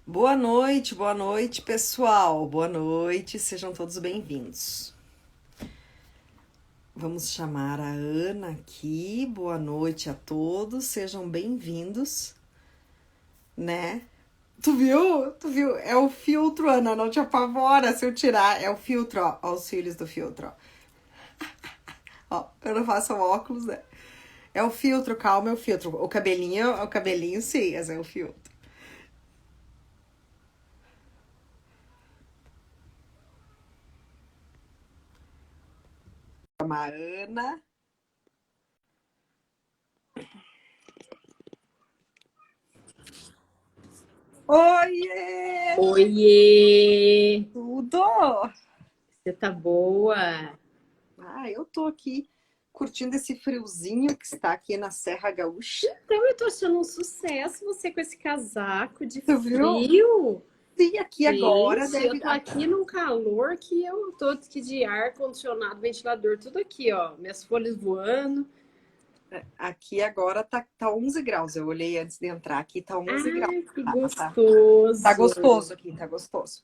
Boa noite, pessoal. Boa noite, sejam todos bem-vindos. Vamos chamar a Ana aqui. Boa noite a todos, sejam bem-vindos, né? Tu viu? Tu viu? É o filtro, Ana, não te apavora se eu tirar. É o filtro, ó. Ó os cílios do filtro, ó. Ó, eu não faço óculos, né? É o filtro, calma, é o filtro. O cabelinho sim, esse é o filtro. Chamar a Ana. Oiê! Oiê! Tudo? Você tá boa? Eu tô aqui curtindo esse friozinho que está aqui na Serra Gaúcha. Então eu tô achando um sucesso você com esse casaco de Tu viu? frio. E aqui agora Gente, eu deve. tô aqui num calor que eu tô aqui de ar condicionado, ventilador, tudo aqui, ó. Minhas folhas voando. Aqui agora tá 11 graus. Eu olhei antes de entrar aqui, tá 11 graus. Ai, que Tá gostoso! gostoso aqui, tá gostoso.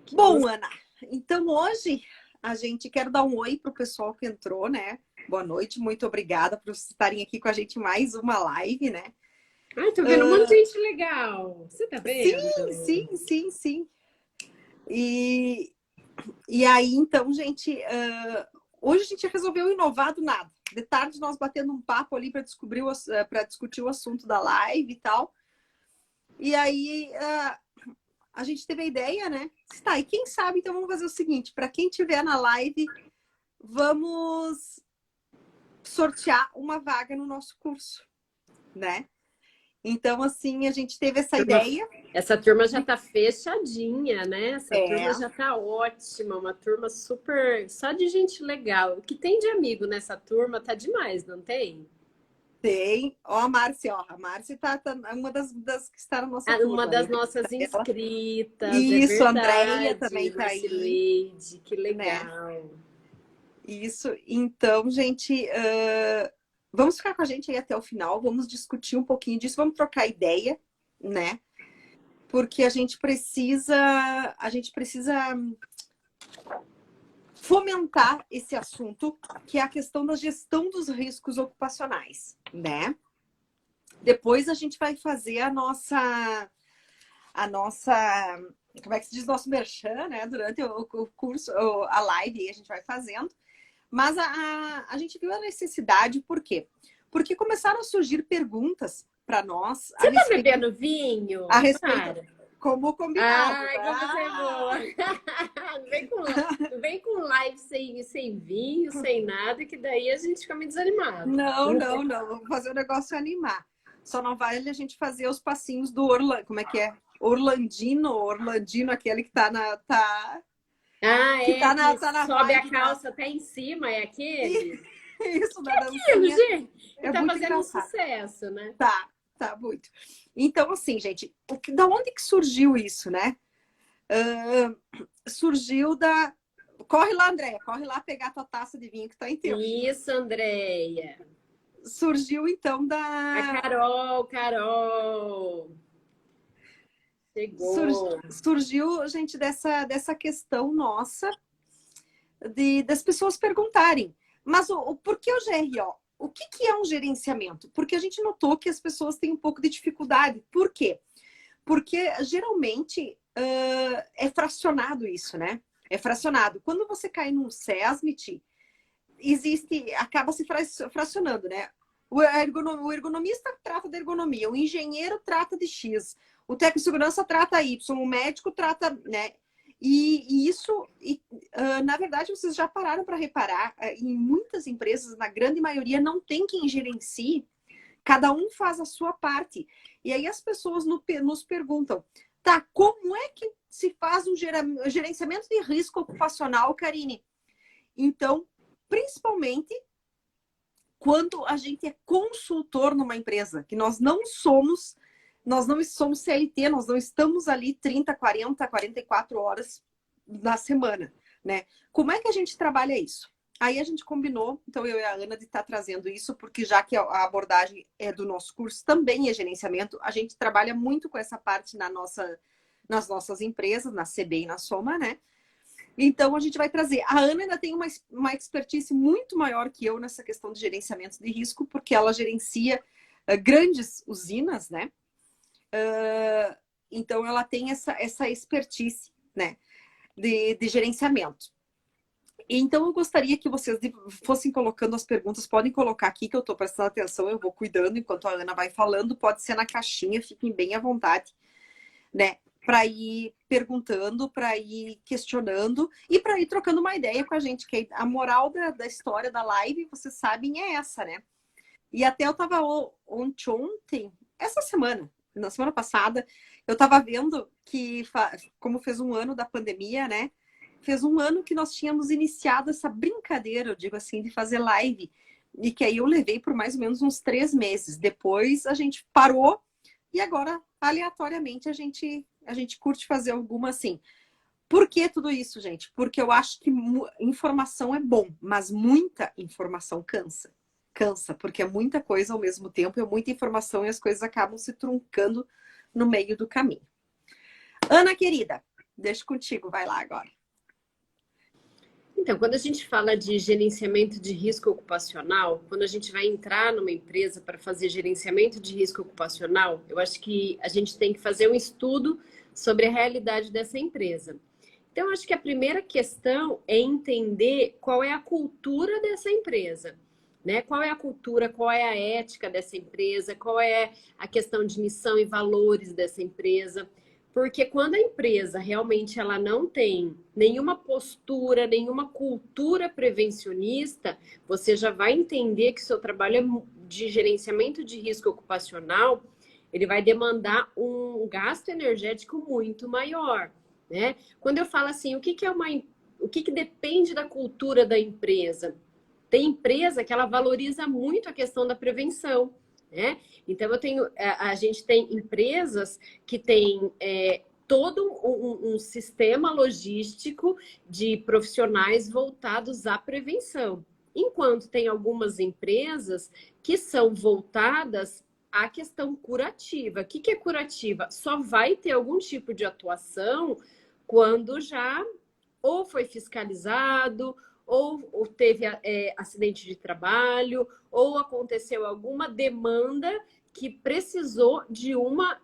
Que Bom, gostoso. Ana, então hoje a gente quer dar um oi pro pessoal que entrou, né? Boa noite, muito obrigada por estarem aqui com a gente mais uma live, né? Ai, tô vendo um monte de gente legal. Você tá Sim, vendo? sim, sim, sim. E, e aí, então, gente, hoje a gente resolveu inovar do nada. De tarde nós batendo um papo ali para para discutir o assunto da live e tal. E aí a gente teve a ideia, né? Tá, e quem sabe, então vamos fazer o seguinte, para quem tiver na live, vamos sortear uma vaga no nosso curso, né? Então, assim, a gente teve essa ideia. Essa turma já tá fechadinha, né? Essa turma É, já tá ótima, uma turma super, só de gente legal. O que tem de amigo nessa turma tá demais, não tem? tem. Ó, a Márcia, ó. A Márcia tá uma das que está na nossa Ah, uma turma, das né? nossas inscritas, é Isso, a Andréia verdade, também tá aí, Marcileide, que né? legal. Isso. Então, gente, vamos ficar com a gente aí até o final, vamos discutir um pouquinho disso, vamos trocar ideia, né? Porque a gente precisa fomentar esse assunto, que é a questão da gestão dos riscos ocupacionais, né? Depois a gente vai fazer a nossa, como é que se diz, nosso merchan, né? Durante o curso, a live, a gente vai fazendo. Mas a gente viu a necessidade, por quê? Porque começaram a surgir perguntas para nós Você tá bebendo vinho? a respeito, Para. como combinado, Ai, como você é boa. né? Não vem com, não vem com live sem vinho, sem nada, que daí a gente fica meio desanimado. Não, não, não. Vamos fazer o negócio animar. Só não vale a gente fazer os passinhos do Orlando. Como é que é? Orlandino, aquele que tá na. Ah, Que é que tá na sobe a vibe calça até em cima, é aquele? isso, da Aquilo, dancinha. gente. Ele É tá muito fazendo um engraçado. sucesso, né? Tá muito. Então, assim, gente, da onde que surgiu isso, né? Surgiu da. Corre lá, Andréia, corre lá pegar a tua taça de vinho que tá em tempo. Isso, Andréia. Surgiu, então, A da. Carol. Chegou. Surgiu, gente, dessa questão nossa das pessoas perguntarem, mas por que o GRO? O que é um gerenciamento? Porque a gente notou que as pessoas têm um pouco de dificuldade. Por quê? Porque geralmente é fracionado isso, né? É fracionado. Quando você cai num SESMIT, acaba se fracionando, né? O ergonomista trata da ergonomia, o engenheiro trata de X, o técnico de segurança trata Y, o médico trata, né? Na verdade, vocês já pararam para reparar, em muitas empresas, na grande maioria, não tem quem gerencie, cada um faz a sua parte. E aí as pessoas nos perguntam, tá, como é que se faz um gerenciamento de risco ocupacional, Karine? Então, principalmente quando a gente é consultor numa empresa, que nós não somos CLT, nós não estamos ali 30, 40, 44 horas na semana, né? Como é que a gente trabalha isso? Aí a gente combinou, então eu e a Ana, de estar trazendo isso, porque já que a abordagem é do nosso curso, também é gerenciamento, a gente trabalha muito com essa parte nas nossas empresas, na CB e na Soma, né? Então a gente vai trazer. A Ana ainda tem uma expertise muito maior que eu nessa questão de gerenciamento de risco, porque ela gerencia grandes usinas, né? Então ela tem essa expertise, né? De gerenciamento. Então, eu gostaria que vocês fossem colocando as perguntas. Podem colocar aqui, que eu estou prestando atenção, eu vou cuidando enquanto a Ana vai falando. Pode ser na caixinha, fiquem bem à vontade, né? Para ir perguntando, para ir questionando e para ir trocando uma ideia com a gente. Que a moral da história da live, vocês sabem, é essa, né? E até eu estava ontem, essa semana, na semana passada, eu estava vendo que, como fez um ano da pandemia, né? Fez um ano que nós tínhamos iniciado essa brincadeira, eu digo assim, de fazer live. E que aí eu levei por mais ou menos uns 3 meses. Depois a gente parou e agora, aleatoriamente, a gente curte fazer alguma assim. Por que tudo isso, gente? Porque eu acho que informação é bom, mas muita informação cansa. Cansa, porque é muita coisa ao mesmo tempo, é muita informação e as coisas acabam se truncando no meio do caminho. Ana, querida, deixo contigo, vai lá agora. Então, quando a gente fala de gerenciamento de risco ocupacional, quando a gente vai entrar numa empresa para fazer gerenciamento de risco ocupacional, eu acho que a gente tem que fazer um estudo sobre a realidade dessa empresa. Então, eu acho que a primeira questão é entender qual é a cultura dessa empresa, né? Qual é a cultura, qual é a ética dessa empresa, qual é a questão de missão e valores dessa empresa. Porque quando a empresa realmente ela não tem nenhuma postura, nenhuma cultura prevencionista, você já vai entender que seu trabalho de gerenciamento de risco ocupacional, ele vai demandar um gasto energético muito maior, né? Quando eu falo assim, o que depende da cultura da empresa? Tem empresa que ela valoriza muito a questão da prevenção, né? Então, a gente tem empresas que têm todo um sistema logístico de profissionais voltados à prevenção. Enquanto tem algumas empresas que são voltadas à questão curativa. O que é curativa? Só vai ter algum tipo de atuação quando já ou foi fiscalizado, ou teve acidente de trabalho, ou aconteceu alguma demanda que precisou de uma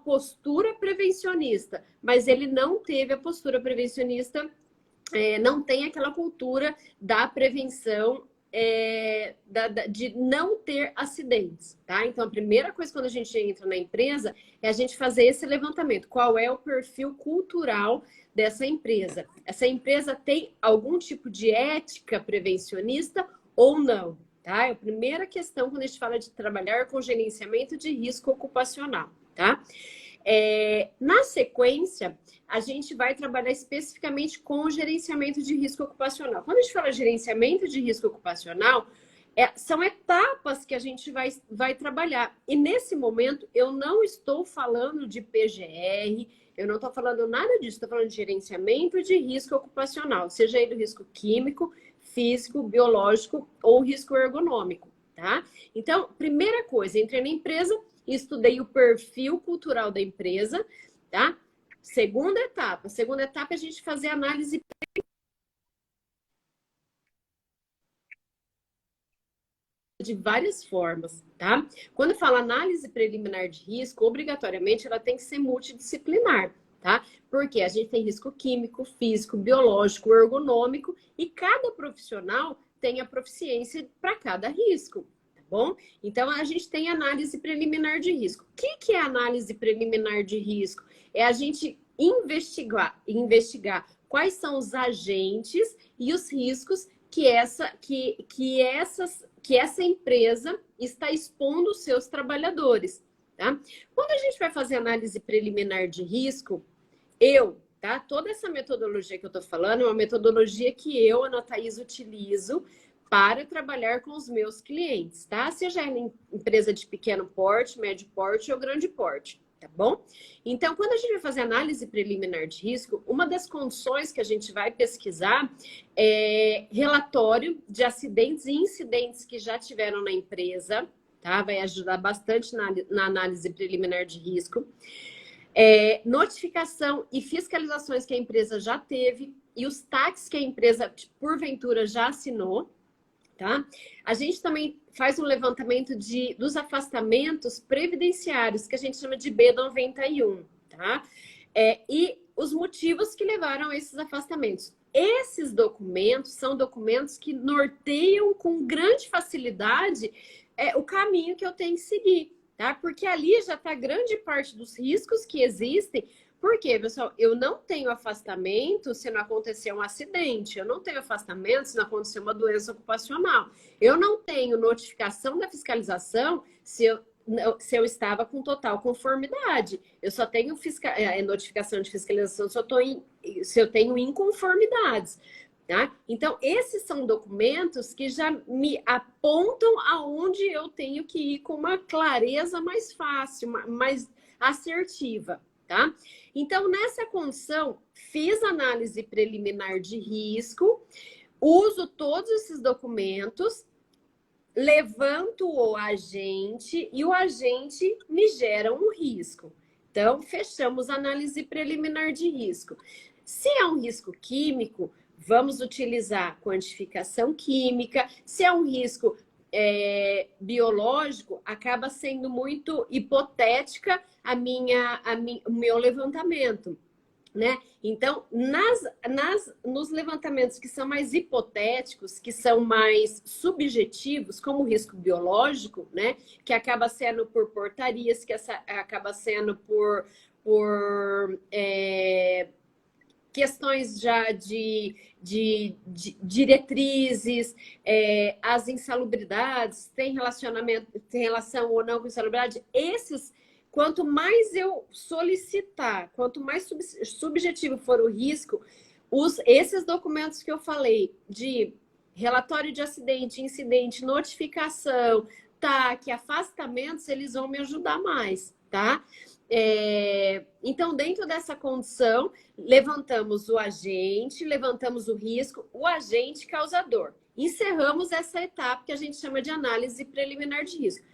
postura prevencionista, mas ele não teve a postura prevencionista, não tem aquela cultura da prevenção, de não ter acidentes, tá? Então, a primeira coisa quando a gente entra na empresa é a gente fazer esse levantamento. Qual é o perfil cultural dessa empresa? Essa empresa tem algum tipo de ética prevencionista ou não? Tá? É a primeira questão quando a gente fala de trabalhar com gerenciamento de risco ocupacional, tá? Na sequência, a gente vai trabalhar especificamente com o gerenciamento de risco ocupacional. Quando a gente fala gerenciamento de risco ocupacional, são etapas que a gente vai trabalhar. E nesse momento, eu não estou falando de PGR, eu não estou falando nada disso, estou falando de gerenciamento de risco ocupacional, seja ele risco químico, físico, biológico ou risco ergonômico, tá? Então, primeira coisa, entrei na empresa e estudei o perfil cultural da empresa, tá? Segunda etapa é a gente fazer análise de várias formas, tá? Quando fala análise preliminar de risco, obrigatoriamente ela tem que ser multidisciplinar, tá? Porque a gente tem risco químico, físico, biológico, ergonômico e cada profissional tem a proficiência para cada risco, tá bom? Então a gente tem análise preliminar de risco. O que é análise preliminar de risco? É a gente investigar quais são os agentes e os riscos que essa empresa está expondo os seus trabalhadores, tá? Quando a gente vai fazer análise preliminar de risco, tá? Toda essa metodologia que eu tô falando é uma metodologia que eu, Ana Thaís, utilizo para trabalhar com os meus clientes, tá? Seja em empresa de pequeno porte, médio porte ou grande porte, tá bom? Então, quando a gente vai fazer análise preliminar de risco, uma das condições que a gente vai pesquisar é relatório de acidentes e incidentes que já tiveram na empresa, tá? Vai ajudar bastante na análise preliminar de risco. Notificação e fiscalizações que a empresa já teve e os TACs que a empresa, porventura, já assinou, tá? A gente também faz um levantamento dos afastamentos previdenciários, que a gente chama de B91, tá? E os motivos que levaram a esses afastamentos. Esses documentos são documentos que norteiam com grande facilidade o caminho que eu tenho que seguir, tá? Porque ali já está grande parte dos riscos que existem. Por quê, pessoal? Eu não tenho afastamento se não acontecer um acidente. Eu não tenho afastamento se não acontecer uma doença ocupacional. Eu não tenho notificação da fiscalização se eu estava com total conformidade. Eu só tenho notificação de fiscalização se eu tenho inconformidades. Tá? Então, esses são documentos que já me apontam aonde eu tenho que ir com uma clareza mais fácil, mais assertiva. Tá? Então, nessa condição, fiz análise preliminar de risco, uso todos esses documentos, levanto o agente e o agente me gera um risco. Então, fechamos a análise preliminar de risco. Se é um risco químico, vamos utilizar quantificação química. Se é um risco biológico, acaba sendo muito hipotética o meu levantamento, né? Então, nos levantamentos que são mais hipotéticos, que são mais subjetivos, como o risco biológico, né? Que acaba sendo por portarias, acaba sendo por questões já de diretrizes, as insalubridades, tem relação ou não com insalubridade. Quanto mais eu solicitar, quanto mais subjetivo for o risco, esses documentos que eu falei, de relatório de acidente, incidente, notificação, TAC, afastamentos, eles vão me ajudar mais, tá? Então, dentro dessa condição, levantamos o agente, levantamos o risco, o agente causador. Encerramos essa etapa que a gente chama de análise preliminar de risco.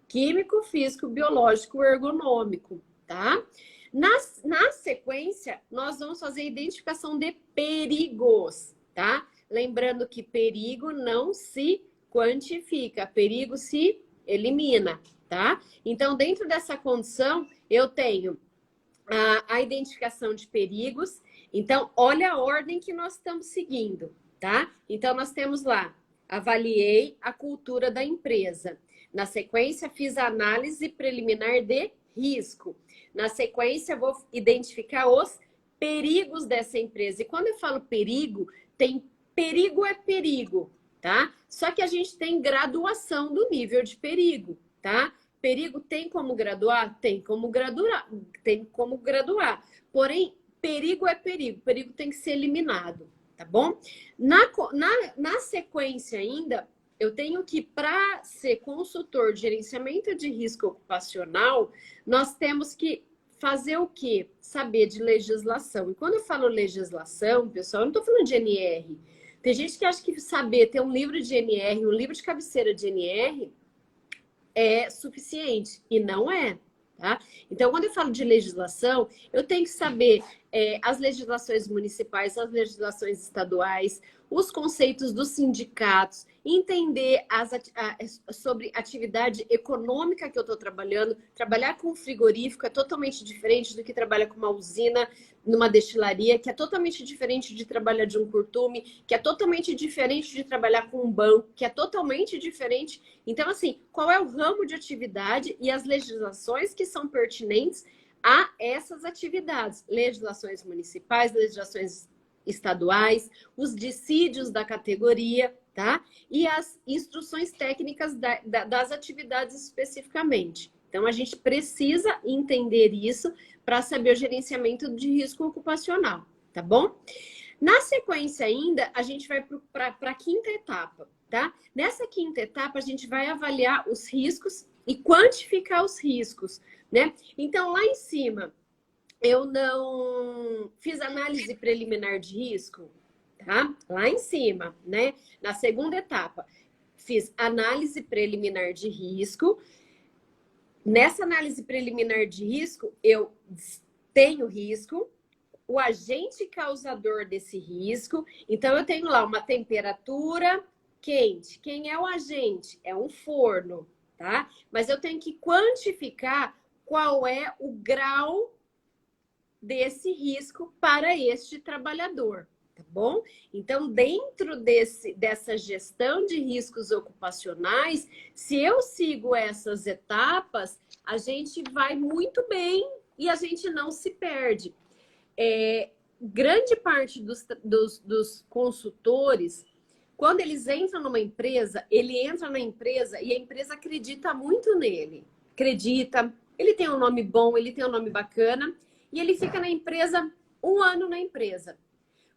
Químico, físico, biológico, ergonômico, tá? Na sequência, nós vamos fazer a identificação de perigos, tá? Lembrando que perigo não se quantifica, perigo se elimina, tá? Então, dentro dessa condição, eu tenho a identificação de perigos. Então, olha a ordem que nós estamos seguindo, tá? Então, nós temos lá, avaliei a cultura da empresa. Na sequência, fiz a análise preliminar de risco. Na sequência, vou identificar os perigos dessa empresa. E quando eu falo perigo, perigo é perigo, tá? Só que a gente tem graduação do nível de perigo, tá? Perigo tem como graduar? Tem como graduar. Porém, perigo é perigo. Perigo tem que ser eliminado, tá bom? Na sequência ainda, eu tenho que, para ser consultor de gerenciamento de risco ocupacional, nós temos que fazer o quê? Saber de legislação. E quando eu falo legislação, pessoal, eu não estou falando de NR. Tem gente que acha que saber ter um livro de NR, um livro de cabeceira de NR é suficiente. E não é. Tá? Então, quando eu falo de legislação, eu tenho que saber as legislações municipais, as legislações estaduais, os conceitos dos sindicatos, entender sobre atividade econômica que eu estou trabalhando. Trabalhar com frigorífico é totalmente diferente do que trabalhar com uma usina, numa destilaria, que é totalmente diferente de trabalhar de um curtume, que é totalmente diferente de trabalhar com um banco, que é totalmente diferente. Então, assim, qual é o ramo de atividade e as legislações que são pertinentes a essas atividades? Legislações municipais, legislações estaduais, os dissídios da categoria, tá? E as instruções técnicas das atividades especificamente. Então, a gente precisa entender isso para saber o gerenciamento de risco ocupacional, tá bom? Na sequência ainda, a gente vai para a quinta etapa, tá? Nessa quinta etapa, a gente vai avaliar os riscos e quantificar os riscos, né? Então, lá em cima, eu não fiz análise preliminar de risco, tá? Lá em cima, né? Na segunda etapa, fiz análise preliminar de risco. Nessa análise preliminar de risco, eu tenho risco, o agente causador desse risco. Então, eu tenho lá uma temperatura quente. Quem é o agente? É um forno, tá? Mas eu tenho que quantificar qual é o grau desse risco para este trabalhador, tá bom? Então, dentro dessa gestão de riscos ocupacionais, se eu sigo essas etapas, a gente vai muito bem e a gente não se perde. Grande parte dos consultores, quando eles entram numa empresa, ele entra na empresa e a empresa acredita muito nele. Acredita, ele tem um nome bom, ele tem um nome bacana, e ele fica na empresa 1 ano na empresa.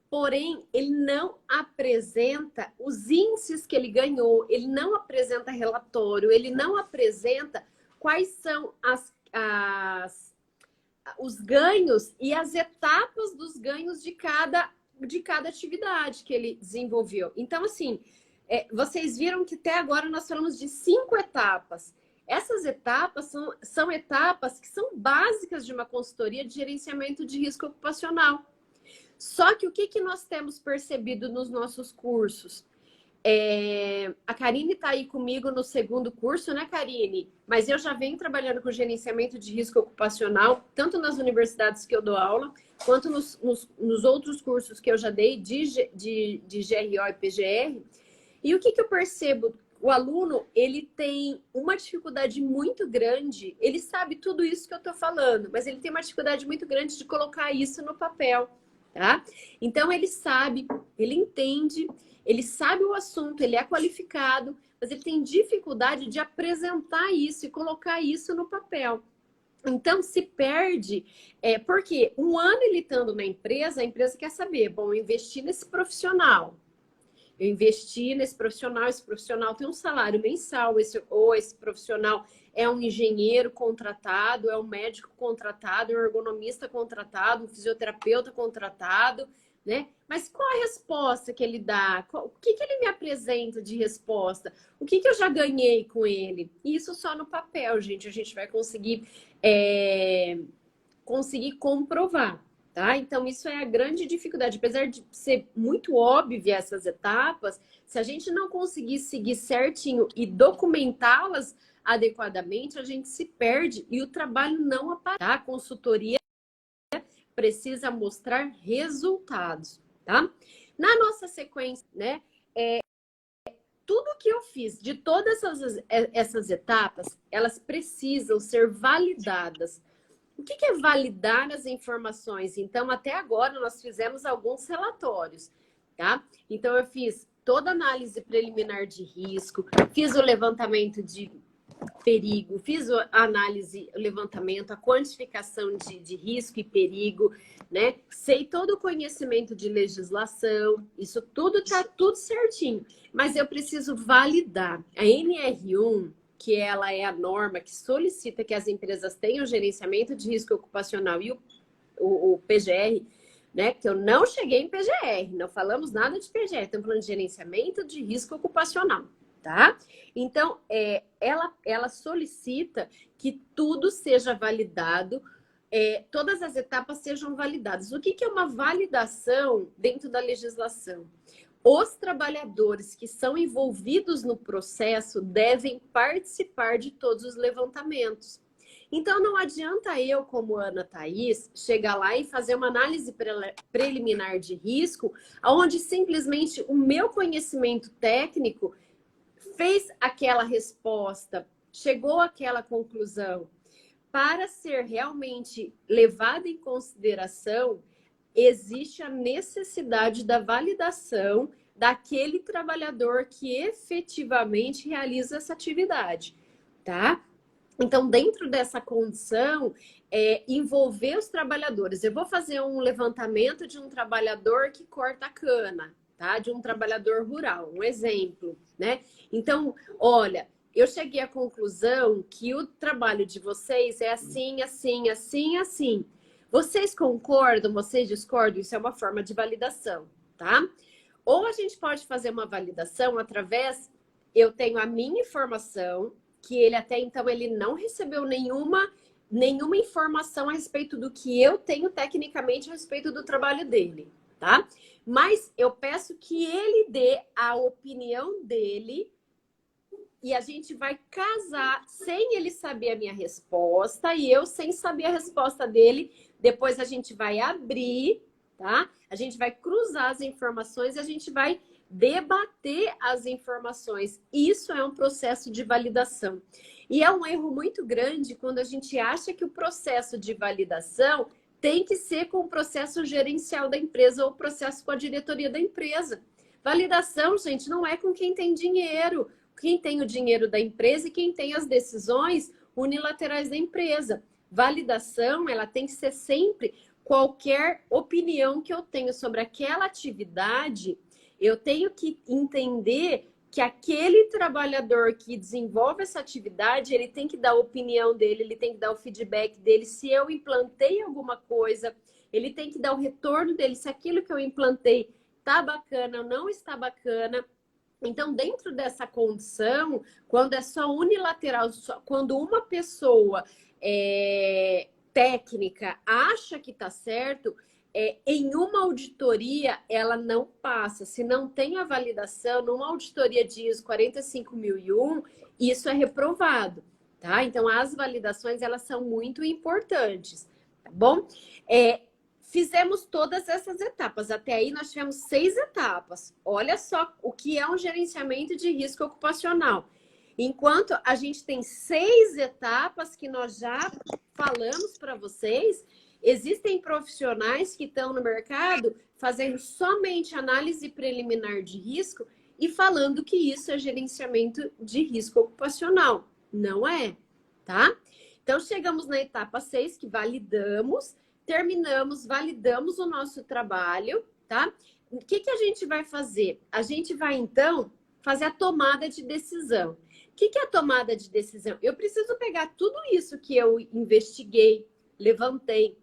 Porém, ele não apresenta os índices que ele ganhou, ele não apresenta relatório, ele não apresenta quais são os ganhos e as etapas dos ganhos de cada atividade que ele desenvolveu. Então, assim, vocês viram que até agora nós falamos de 5 etapas. Essas etapas são etapas que são básicas de uma consultoria de gerenciamento de risco ocupacional. Só que o que nós temos percebido nos nossos cursos? A Karine está aí comigo no segundo curso, né, Karine? Mas eu já venho trabalhando com gerenciamento de risco ocupacional, tanto nas universidades que eu dou aula, quanto nos outros cursos que eu já dei de GRO e PGR. E o que eu percebo? O aluno, ele tem uma dificuldade muito grande, ele sabe tudo isso que eu estou falando, mas ele tem uma dificuldade muito grande de colocar isso no papel, tá? Então, ele sabe, ele entende, ele sabe o assunto, ele é qualificado, mas ele tem dificuldade de apresentar isso e colocar isso no papel. Então, se perde, porque 1 ano ele estando na empresa, a empresa quer saber, bom, eu investi nesse profissional. Eu investi nesse profissional, esse profissional tem um salário mensal, esse profissional é um engenheiro contratado, é um médico contratado, é um ergonomista contratado, um fisioterapeuta contratado, né? Mas qual a resposta que ele dá? O que ele me apresenta de resposta? O que eu já ganhei com ele? Isso só no papel, gente, a gente vai conseguir comprovar. Tá? Então, isso é a grande dificuldade. Apesar de ser muito óbvia essas etapas, se a gente não conseguir seguir certinho e documentá-las adequadamente, a gente se perde e o trabalho não aparece. Tá? A consultoria precisa mostrar resultados. Tá? Na nossa sequência, né? Tudo que eu fiz de todas essas etapas, elas precisam ser validadas. O que é validar as informações? Então, até agora, nós fizemos alguns relatórios, tá? Então, eu fiz toda a análise preliminar de risco, fiz o levantamento de perigo, fiz a análise, o levantamento, a quantificação de risco e perigo, né? Sei todo o conhecimento de legislação, isso tudo tá tudo certinho, mas eu preciso validar. A NR1, que ela é a norma que solicita que as empresas tenham gerenciamento de risco ocupacional, e o PGR, né? Que eu não cheguei em PGR, não falamos nada de PGR, estamos falando de gerenciamento de risco ocupacional, tá? Então, ela solicita que tudo seja validado, todas as etapas sejam validadas. O que é uma validação dentro da legislação? Os trabalhadores que são envolvidos no processo devem participar de todos os levantamentos. Então, não adianta eu, como Ana Thaís, chegar lá e fazer uma análise preliminar de risco, onde simplesmente o meu conhecimento técnico fez aquela resposta, chegou àquela conclusão. Para ser realmente levada em consideração, existe a necessidade da validação daquele trabalhador que efetivamente realiza essa atividade, tá? Então, dentro dessa condição, envolver os trabalhadores. Eu vou fazer um levantamento de um trabalhador que corta cana, tá? De um trabalhador rural, um exemplo, né? Então, olha, eu cheguei à conclusão que o trabalho de vocês é assim, assim, assim, assim. Vocês concordam, vocês discordam? Isso é uma forma de validação, tá? Ou a gente pode fazer uma validação através, eu tenho a minha informação, que ele até então ele não recebeu nenhuma informação a respeito do que eu tenho tecnicamente a respeito do trabalho dele, tá? Mas eu peço que ele dê a opinião dele e a gente vai casar sem ele saber a minha resposta e eu sem saber a resposta dele. Depois a gente vai abrir, tá? A gente vai cruzar as informações e a gente vai debater as informações. Isso é um processo de validação. E é um erro muito grande quando a gente acha que o processo de validação tem que ser com o processo gerencial da empresa ou o processo com a diretoria da empresa. Validação, gente, não é com quem tem dinheiro. Quem tem o dinheiro da empresa e quem tem as decisões unilaterais da empresa. Validação, ela tem que ser sempre qualquer opinião que eu tenho sobre aquela atividade, eu tenho que entender que aquele trabalhador que desenvolve essa atividade, ele tem que dar a opinião dele, ele tem que dar o feedback dele, se eu implantei alguma coisa, ele tem que dar o retorno dele, se aquilo que eu implantei está bacana ou não está bacana. Então, dentro dessa condição, quando é só unilateral, quando uma pessoa técnica acha que está certo, em uma auditoria ela não passa. Se não tem a validação, numa auditoria de ISO 45001, isso é reprovado, tá? Então, as validações, elas são muito importantes, tá bom? Fizemos todas essas etapas. Até aí nós tivemos 6 etapas. Olha só o que é um gerenciamento de risco ocupacional. Enquanto a gente tem 6 etapas que nós já falamos para vocês, existem profissionais que estão no mercado fazendo somente análise preliminar de risco e falando que isso é gerenciamento de risco ocupacional. Não é, tá? Então, chegamos na etapa 6, que validamos. Terminamos, validamos o nosso trabalho, tá? O que a gente vai fazer? A gente vai, então, fazer a tomada de decisão. O que é a tomada de decisão? Eu preciso pegar tudo isso que eu investiguei, levantei,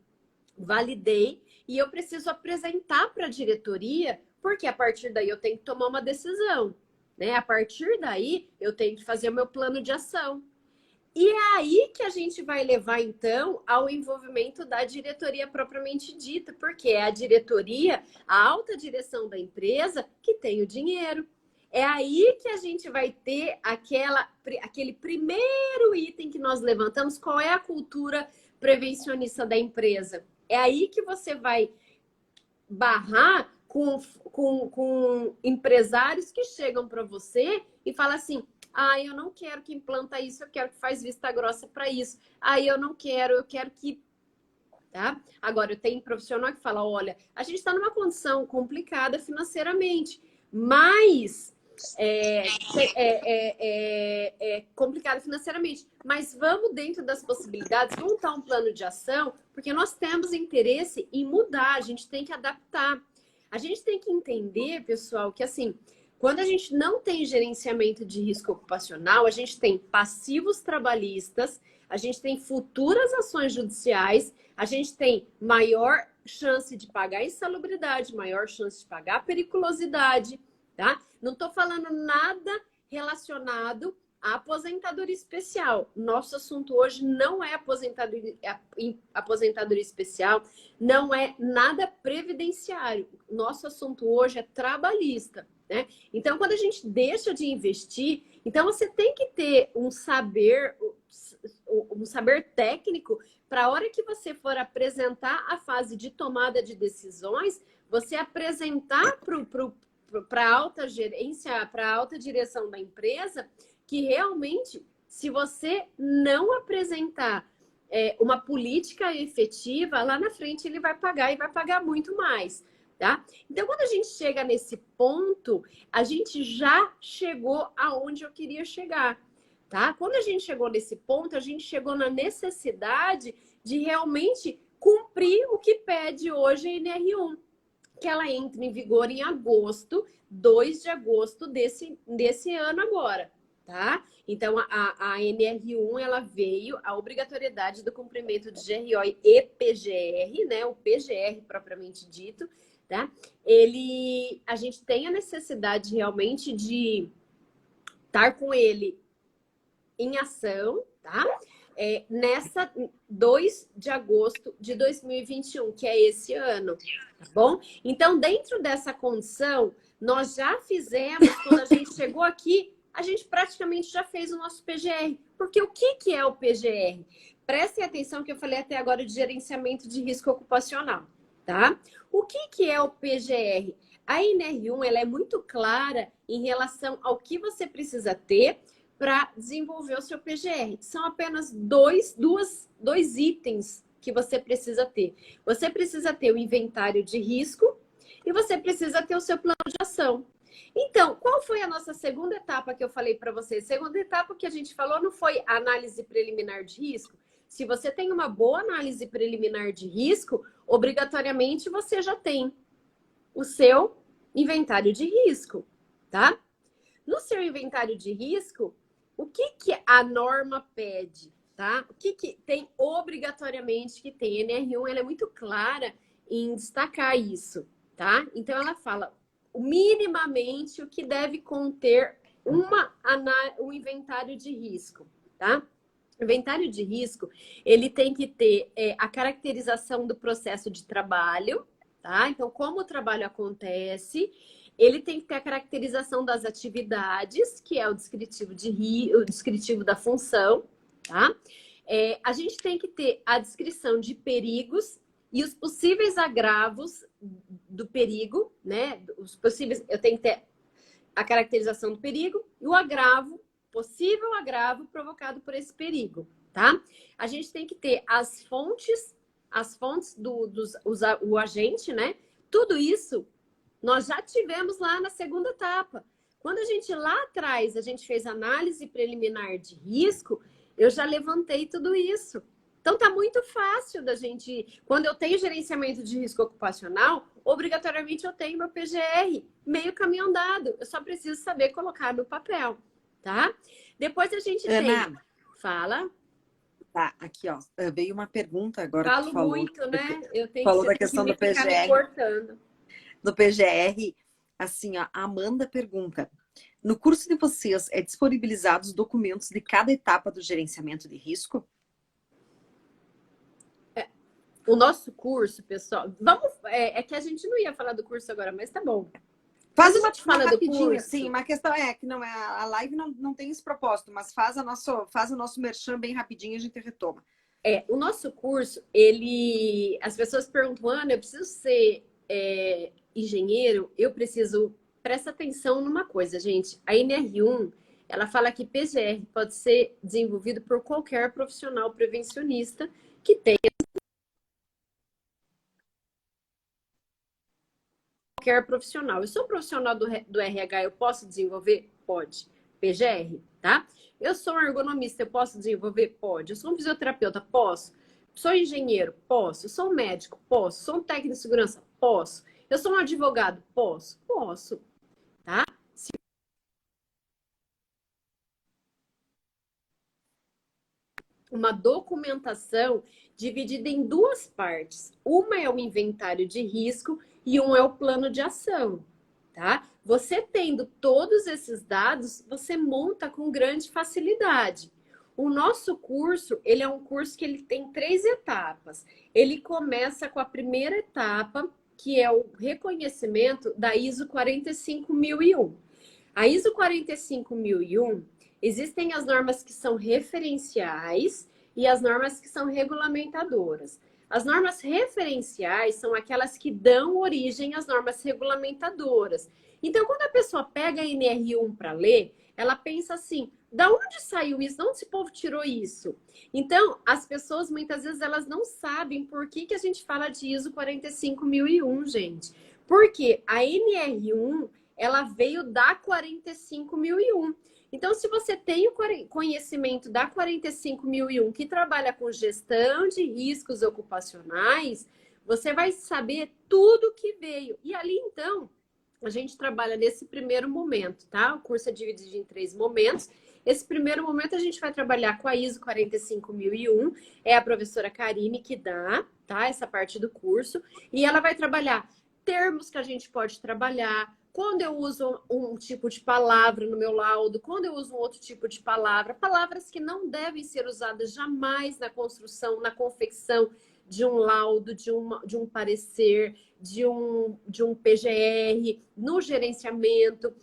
validei, e eu preciso apresentar para a diretoria, porque a partir daí eu tenho que tomar uma decisão, né? A partir daí, eu tenho que fazer o meu plano de ação. E é aí que a gente vai levar, então, ao envolvimento da diretoria propriamente dita, porque é a diretoria, a alta direção da empresa, que tem o dinheiro. É aí que a gente vai ter aquele primeiro item que nós levantamos, qual é a cultura prevencionista da empresa. É aí que você vai barrar com empresários que chegam para você e falam assim: ah, eu não quero que implanta isso, eu quero que faz vista grossa para isso. Ah, eu não quero, eu quero que... Tá? Agora, eu tenho profissional que fala, olha, a gente está numa condição complicada financeiramente, mas complicada financeiramente, mas vamos dentro das possibilidades, montar um plano de ação, porque nós temos interesse em mudar, a gente tem que adaptar. A gente tem que entender, pessoal, que assim... Quando a gente não tem gerenciamento de risco ocupacional, a gente tem passivos trabalhistas, a gente tem futuras ações judiciais, a gente tem maior chance de pagar insalubridade, maior chance de pagar periculosidade, tá? Não estou falando nada relacionado à aposentadoria especial. Nosso assunto hoje não é aposentadoria especial, não é nada previdenciário. Nosso assunto hoje é trabalhista. Né? Então, quando a gente deixa de investir, então você tem que ter um saber técnico para a hora que você for apresentar a fase de tomada de decisões, você apresentar para a alta gerência, para a alta direção da empresa, que realmente, se você não apresentar uma política efetiva, lá na frente ele vai pagar e vai pagar muito mais. Tá? Então, quando a gente chega nesse ponto, a gente já chegou aonde eu queria chegar, tá? Quando a gente chegou nesse ponto, a gente chegou na necessidade de realmente cumprir o que pede hoje a NR1, que ela entra em vigor em agosto, 2 de agosto desse ano agora, tá? Então, a NR1, ela veio a obrigatoriedade do cumprimento de GRO e PGR, né? O PGR propriamente dito, tá? A gente tem a necessidade realmente de estar com ele em ação, tá? Nessa 2 de agosto de 2021, que é esse ano, tá bom? Então, dentro dessa condição, nós já fizemos, quando a gente chegou aqui, a gente praticamente já fez o nosso PGR. Porque o que é o PGR? Prestem atenção que eu falei até agora de gerenciamento de risco ocupacional, tá? O que é o PGR? A NR1, ela é muito clara em relação ao que você precisa ter para desenvolver o seu PGR. São apenas dois itens que você precisa ter. Você precisa ter o inventário de risco e você precisa ter o seu plano de ação. Então, qual foi a nossa segunda etapa que eu falei para vocês? Segunda etapa que a gente falou não foi a análise preliminar de risco? Se você tem uma boa análise preliminar de risco, obrigatoriamente você já tem o seu inventário de risco, tá? No seu inventário de risco, o que a norma pede, tá? O que tem obrigatoriamente que tem? A NR1, ela é muito clara em destacar isso, tá? Então, ela fala minimamente o que deve conter um inventário de risco, tá? O inventário de risco, ele tem que ter a caracterização do processo de trabalho, tá? Então, como o trabalho acontece, ele tem que ter a caracterização das atividades, que é o descritivo da função, tá? A gente tem que ter a descrição de perigos e os possíveis agravos do perigo, né? Eu tenho que ter a caracterização do perigo e o agravo, possível agravo provocado por esse perigo, tá? A gente tem que ter as fontes o agente, né? Tudo isso nós já tivemos lá na segunda etapa. Quando a gente lá atrás, a gente fez análise preliminar de risco, eu já levantei tudo isso. Então, tá muito fácil da gente... Quando eu tenho gerenciamento de risco ocupacional, obrigatoriamente eu tenho meu PGR, meio caminho andado. Eu só preciso saber colocar no papel, tá? Depois a gente Ana, tem... Fala. Tá, aqui, ó. Veio uma pergunta agora que Falo tu falou. muito, né? Eu tenho Falou que, da questão do ficar me PGR. cortando. No PGR, assim, ó, a Amanda pergunta: no curso de vocês é disponibilizados documentos de cada etapa do gerenciamento de risco? O nosso curso, pessoal, é que a gente não ia falar do curso agora, mas tá bom. Faz Quando a uma, gente fala do rapidinho, curso, sim, uma questão é que não é a live não tem esse propósito, mas faz o nosso merchan bem rapidinho e a gente retoma. O nosso curso, as pessoas perguntam, Ana, eu preciso ser engenheiro, presta atenção numa coisa, gente. A NR1, ela fala que PGR pode ser desenvolvido por qualquer profissional prevencionista que tenha qualquer profissional. Eu sou profissional do RH, eu posso desenvolver? Pode. PGR, tá? Eu sou um ergonomista, eu posso desenvolver? Pode. Eu sou um fisioterapeuta? Posso. Sou engenheiro? Posso. Eu sou um médico? Posso. Sou um técnico de segurança? Posso. Eu sou um advogado? Posso. Posso. Tá? Uma documentação dividida em duas partes. Uma é o inventário de risco e um é o plano de ação, tá? Você tendo todos esses dados, você monta com grande facilidade. O nosso curso, ele é um curso que ele tem 3 etapas. Ele começa com a primeira etapa, que é o reconhecimento da ISO 45001. A ISO 45001, existem as normas que são referenciais e as normas que são regulamentadoras. As normas referenciais são aquelas que dão origem às normas regulamentadoras. Então, quando a pessoa pega a NR1 para ler, ela pensa assim, da onde saiu isso? De onde esse povo tirou isso? Então, as pessoas, muitas vezes, elas não sabem por que a gente fala de ISO 45001, gente. Porque a NR1, ela veio da 45001. Então, se você tem o conhecimento da 45001, que trabalha com gestão de riscos ocupacionais, você vai saber tudo que veio. E ali, então, a gente trabalha nesse primeiro momento, tá? O curso é dividido em 3 momentos. Esse primeiro momento a gente vai trabalhar com a ISO 45001, é a professora Karine que dá, tá? Essa parte do curso, e ela vai trabalhar termos que a gente pode trabalhar, quando eu uso um tipo de palavra no meu laudo, quando eu uso um outro tipo de palavra, palavras que não devem ser usadas jamais na construção, na confecção de um laudo, de um parecer, de um PGR, no gerenciamento,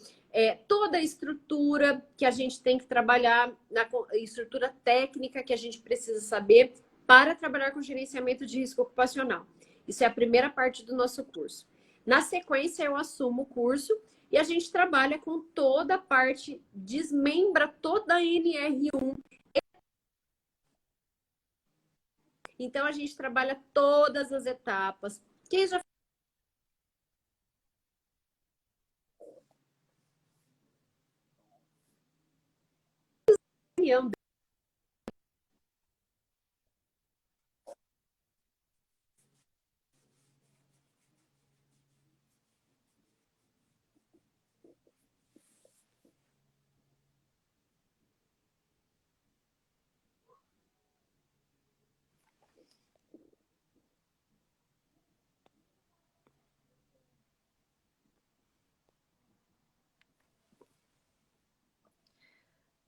toda a estrutura que a gente tem que trabalhar, na estrutura técnica que a gente precisa saber para trabalhar com gerenciamento de risco ocupacional. Isso é a primeira parte do nosso curso. Na sequência, eu assumo o curso e a gente trabalha com toda a parte, desmembra toda a NR1. Então, a gente trabalha todas as etapas. Quem já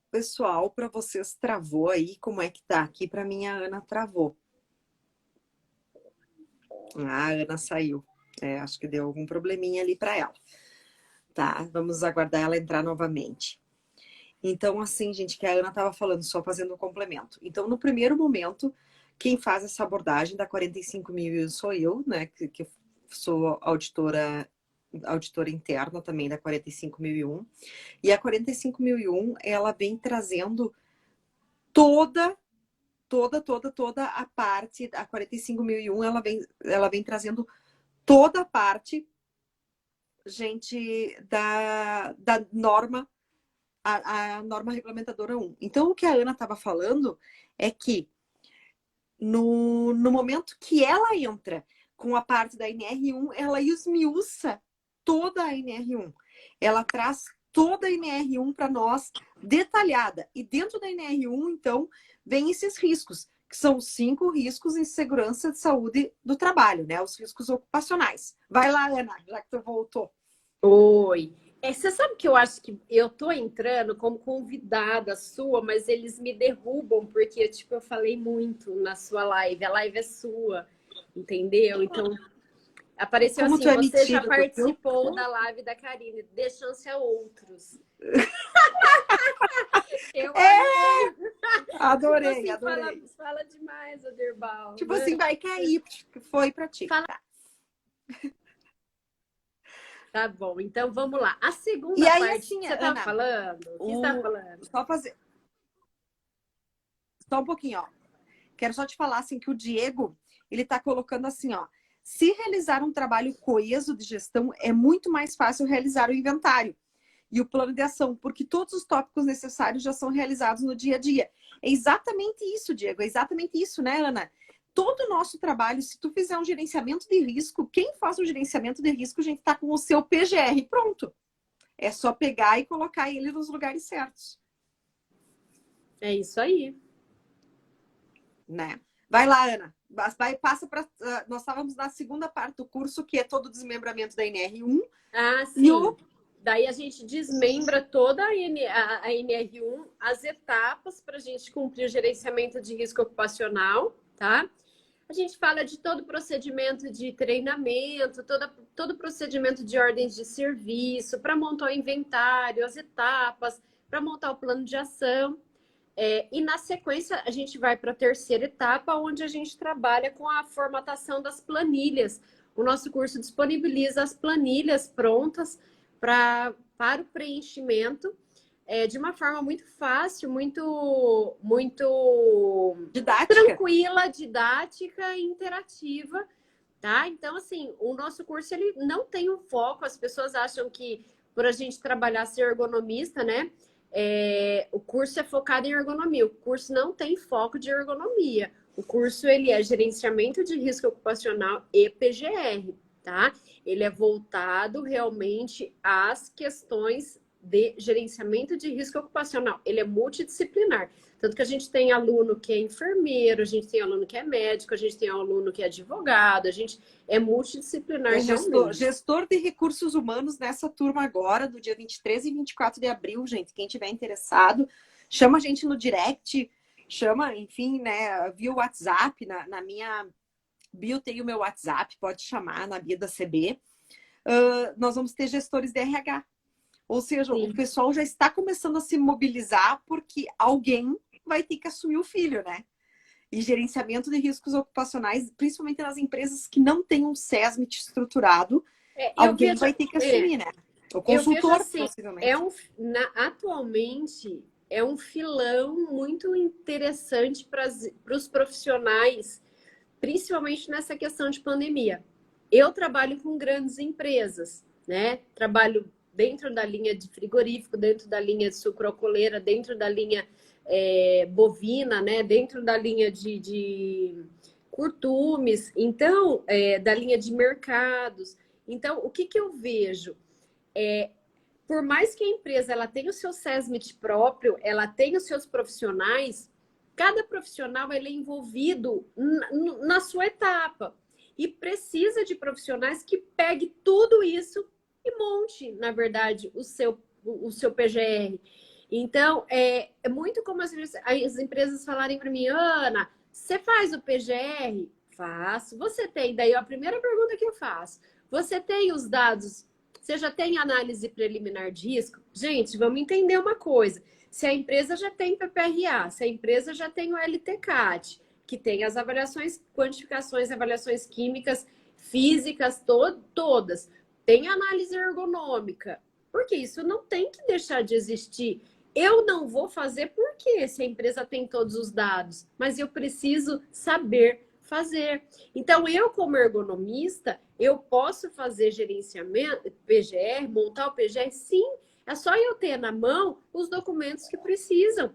Pessoal, para vocês travou aí, como é que tá? Aqui para mim a Ana travou. A Ana saiu. Acho que deu algum probleminha ali para ela. Tá, vamos aguardar ela entrar novamente. Então, assim, gente, que a Ana estava falando, só fazendo um complemento. Então, no primeiro momento, quem faz essa abordagem da 45.000 sou eu, né? Que sou auditora interna também da 45.001. E a 45.001, ela vem trazendo toda a parte, a 45.001, ela vem trazendo toda a parte, gente, da norma, a norma regulamentadora 1. Então, o que a Ana estava falando é que no momento que ela entra com a parte da NR1, ela esmiuça toda a NR1. Ela traz toda a NR1 para nós, detalhada. E dentro da NR1, então, vem esses riscos, que são 5 riscos em segurança de saúde do trabalho, né? Os riscos ocupacionais. Vai lá, Ana, já que tu voltou. Oi. Você sabe que eu acho que eu tô entrando como convidada sua, mas eles me derrubam porque, tipo, eu falei muito na sua live. A live é sua, entendeu? Então, apareceu Como assim, tu é você já metido, participou da live da Karine, dê chance a outros. Eu adorei, tipo assim, adorei. fala demais, Oderbal. Tipo assim, vai cair, foi para ti. Fala. Tá bom, então vamos lá. A segunda E aí, parte, assim, você estava Ana, falando? O que você estava falando? Só um pouquinho, ó. Quero só te falar, assim, que o Diego, ele tá colocando assim, ó. Se realizar um trabalho coeso de gestão, é muito mais fácil realizar o inventário e o plano de ação, porque todos os tópicos necessários já são realizados no dia a dia. É exatamente isso, Diego, é exatamente isso, né, Ana? Todo o nosso trabalho, se tu fizer um gerenciamento de risco, quem faz um gerenciamento de risco, a gente tá com o seu PGR pronto. É só pegar e colocar ele nos lugares certos. É isso aí. Né? Vai lá, Ana. Passa para. Nós estávamos na segunda parte do curso, que é todo o desmembramento da NR1. Ah, sim. Daí a gente desmembra toda a NR1, as etapas para a gente cumprir o gerenciamento de risco ocupacional, tá? A gente fala de todo o procedimento de treinamento, todo o procedimento de ordens de serviço, para montar o inventário, as etapas, para montar o plano de ação. E na sequência, a gente vai para a terceira etapa, onde a gente trabalha com a formatação das planilhas. O nosso curso disponibiliza as planilhas prontas para o preenchimento de uma forma muito fácil, muito didática. Tranquila, didática e interativa, tá? Então, assim, o nosso curso ele não tem um foco. As pessoas acham que por a gente trabalhar ser ergonomista, né? O curso é focado em ergonomia. O curso não tem foco de ergonomia. O curso ele é gerenciamento de risco ocupacional e PGR, tá? Ele é voltado realmente às questões de gerenciamento de risco ocupacional. Ele é multidisciplinar. Tanto que a gente tem aluno que é enfermeiro, a gente tem aluno que é médico, a gente tem aluno que é advogado, a gente é multidisciplinar realmente. Gestor de recursos humanos nessa turma agora, do dia 23 e 24 de abril, gente. Quem tiver interessado, chama a gente no direct, chama, enfim, né, via WhatsApp, na minha bio tem o meu WhatsApp, pode chamar na bio da CB. Nós vamos ter gestores de RH. Ou seja, sim, o pessoal já está começando a se mobilizar porque alguém vai ter que assumir o filho, né? E gerenciamento de riscos ocupacionais, principalmente nas empresas que não têm um SESMIT estruturado, alguém vai ter que assumir, né? O consultor, assim, possivelmente. Atualmente, é um filão muito interessante para os profissionais, principalmente nessa questão de pandemia. Eu trabalho com grandes empresas, né? Trabalho dentro da linha de frigorífico, dentro da linha de sucrocoleira, dentro da linha bovina, né? Dentro da linha de curtumes, então, da linha de mercados. Então, o que eu vejo? Por mais que a empresa ela tenha o seu SESMIT próprio, ela tenha os seus profissionais, cada profissional ele é envolvido na sua etapa. E precisa de profissionais que pegue tudo isso e monte, na verdade, o seu PGR. Então, é muito como as empresas falarem para mim, Ana, você faz o PGR? Faço. Você tem? Daí a primeira pergunta que eu faço. Você tem os dados? Você já tem análise preliminar de risco? Gente, vamos entender uma coisa. Se a empresa já tem PPRA, se a empresa já tem o LTCAT, que tem as avaliações, quantificações, avaliações químicas, físicas, todas. Tem análise ergonômica. Porque isso não tem que deixar de existir. Eu não vou fazer porque se a empresa tem todos os dados, mas eu preciso saber fazer. Então, eu como ergonomista, eu posso fazer gerenciamento, PGR, montar o PGR? Sim, é só eu ter na mão os documentos que precisam.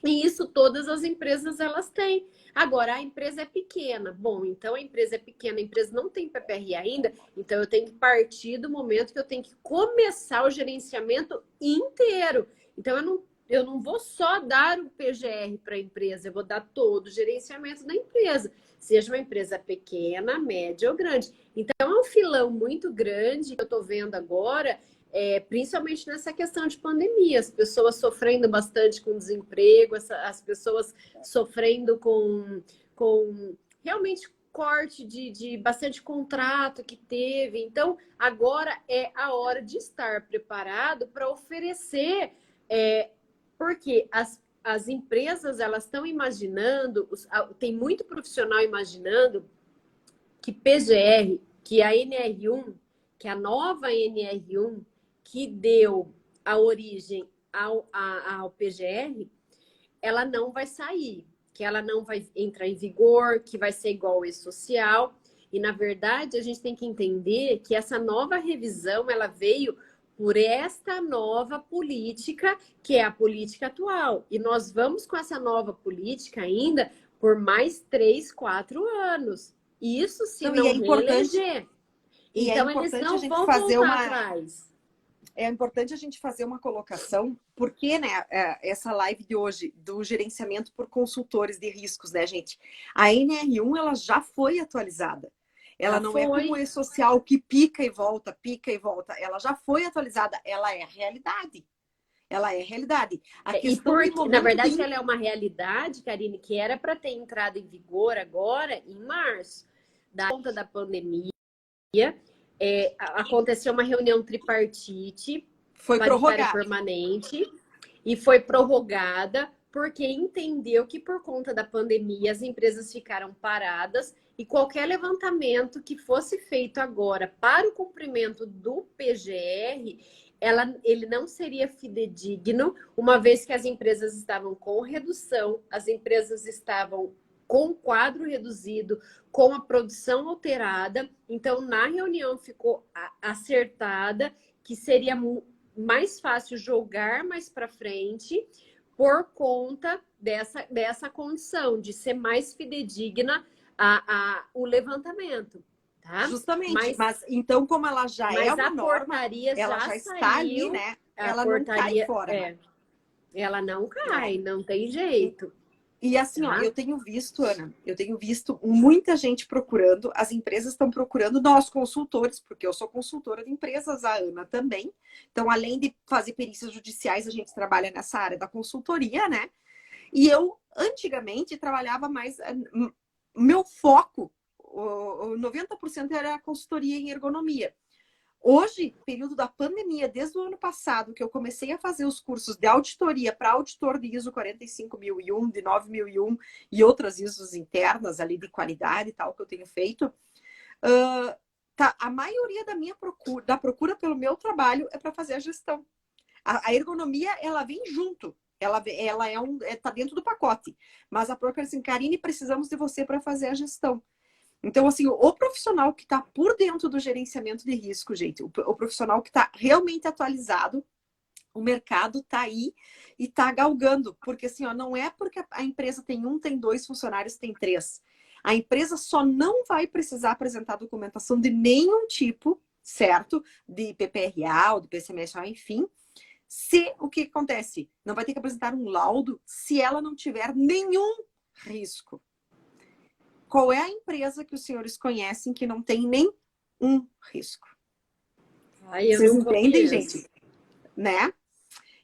E isso todas as empresas elas têm. Agora, a empresa é pequena. Bom, então a empresa é pequena, a empresa não tem PPR ainda, então eu tenho que partir do momento que eu tenho que começar o gerenciamento inteiro. Então, eu não vou só dar o PGR para a empresa, eu vou dar todo o gerenciamento da empresa, seja uma empresa pequena, média ou grande. Então, é um filão muito grande que eu estou vendo agora, principalmente nessa questão de pandemia, as pessoas sofrendo bastante com desemprego, as pessoas sofrendo com realmente corte de bastante contrato que teve. Então, agora é a hora de estar preparado para oferecer, porque as empresas elas estão imaginando, tem muito profissional imaginando que PGR, que a NR1, que a nova NR1, que deu a origem ao PGR, ela não vai sair, que ela não vai entrar em vigor, que vai ser igual ao E-Social. E, na verdade, a gente tem que entender que essa nova revisão, ela veio por esta nova política, que é a política atual. E nós vamos com essa nova política ainda por mais 3, 4 anos. Isso se não reeleger. Então, eles não vão voltar atrás. É importante a gente fazer uma colocação, porque, né, essa live de hoje, do gerenciamento por consultores de riscos, né, gente? A NR1, ela já foi atualizada. Ela não é como o E-Social, que pica e volta. Ela já foi atualizada. Ela é a realidade. Ela é a realidade. Na verdade, ela é uma realidade, Karine, que era para ter entrado em vigor agora, em março. Da conta da pandemia, aconteceu uma reunião tripartite, foi prorrogada, permanente, e foi prorrogada porque entendeu que por conta da pandemia as empresas ficaram paradas e qualquer levantamento que fosse feito agora para o cumprimento do PGR, ele não seria fidedigno, uma vez que as empresas estavam com redução, as empresas estavam com o quadro reduzido, com a produção alterada. Então, na reunião ficou acertada que seria mais fácil jogar mais para frente por conta dessa condição de ser mais fidedigna o levantamento. tá? Justamente, mas então como ela já é uma a norma, portaria ela já está ali, né? Ela não cai fora, né? Ela não cai, Né? não tem jeito. E assim, ó, Tá? eu tenho visto, Ana, eu tenho visto muita gente procurando, as empresas estão procurando nós consultores, porque eu sou consultora de empresas, a Ana também. Então, além de fazer perícias judiciais, a gente trabalha nessa área da consultoria, né? E eu, antigamente, trabalhava mais. Meu foco, 90% era consultoria em ergonomia. Hoje, período da pandemia, desde o ano passado, que eu comecei a fazer os cursos de auditoria para auditor de ISO 45001, de 9001 e outras ISOs internas ali de qualidade e tal que eu tenho feito, tá, a maioria da procura pelo meu trabalho é para fazer a gestão. A ergonomia, ela vem junto. Ela tá dentro do pacote. Mas a própria assim, Karine, precisamos de você para fazer a gestão. Então, assim, o profissional que está por dentro do gerenciamento de risco, gente, o profissional que está realmente atualizado, o mercado está aí e está galgando. Porque, assim, ó, não é porque a empresa tem um, tem dois funcionários, tem três. A empresa só não vai precisar apresentar documentação de nenhum tipo, certo? De PPRA ou de PCMSA, enfim. Se o que acontece? Não vai ter que apresentar um laudo se ela não tiver nenhum risco. Qual é a empresa que os senhores conhecem que não tem nem um risco? Vocês entendem, gente? Né?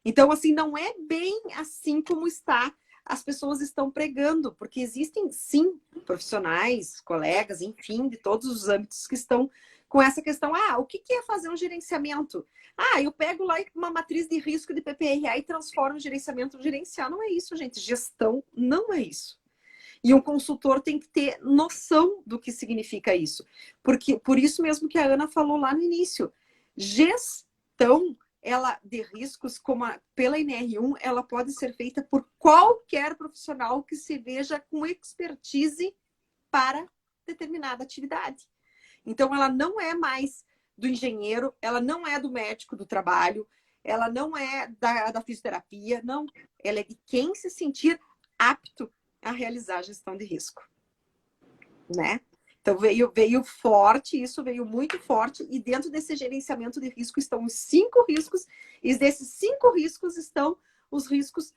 Então, assim, não é bem assim como as pessoas estão pregando, porque existem, sim, profissionais, colegas, enfim, de todos os âmbitos que estão com essa questão. O que é fazer um gerenciamento? Eu pego lá uma matriz de risco de PPRA e transformo em gerenciamento gerencial. Não é isso, gente. Gestão não é isso. E um consultor tem que ter noção do que significa isso. Porque, por isso mesmo que a Ana falou lá no início. Gestão de riscos, pela NR1, ela pode ser feita por qualquer profissional que se veja com expertise para determinada atividade. Então, ela não é mais do engenheiro, ela não é do médico do trabalho, ela não é da fisioterapia, não. Ela é de quem se sentir apto a realizar a gestão de risco, né? Então veio forte, isso veio muito forte, e dentro desse gerenciamento de risco estão os 5 riscos, e desses 5 riscos estão os riscos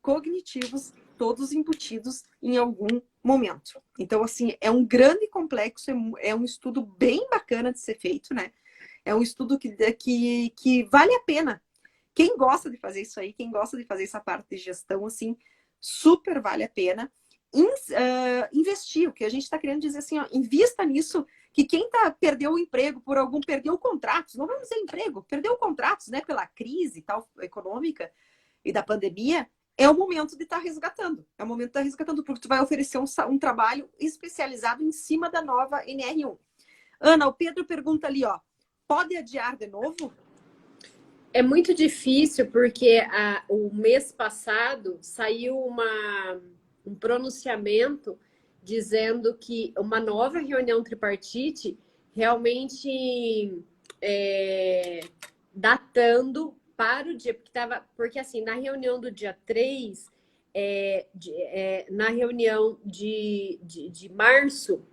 cognitivos, todos embutidos em algum momento. Então, assim, é um grande complexo, é um estudo bem bacana de ser feito, né? É um estudo que vale a pena. Quem gosta de fazer isso aí, quem gosta de fazer essa parte de gestão, assim, super vale a pena investir. O que a gente está querendo dizer assim, ó, invista nisso, que quem perdeu o emprego perdeu contratos, não vamos dizer emprego, perdeu contratos, né, pela crise e tal, econômica e da pandemia, é o momento de estar resgatando. É o momento de estar resgatando, porque tu vai oferecer um trabalho especializado em cima da nova NR1. Ana, o Pedro pergunta ali, ó, pode adiar de novo? É muito difícil, porque o mês passado saiu um pronunciamento dizendo que uma nova reunião tripartite realmente datando para o dia, porque assim, na reunião do dia 3, na reunião de março,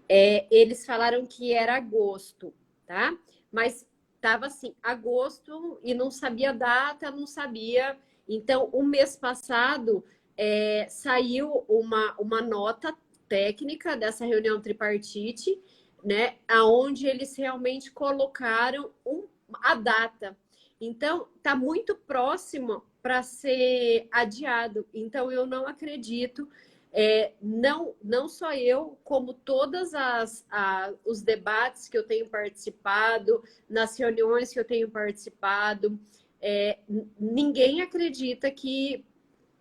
eles falaram que era agosto, tá? Mas estava assim, agosto, e não sabia a data, não sabia. Então, o mês passado, saiu uma nota técnica dessa reunião tripartite, né? Onde eles realmente colocaram a data. Então, está muito próximo para ser adiado. Então, eu não acredito. Não só eu, como todos os debates que eu tenho participado, nas reuniões que eu tenho participado, ninguém acredita que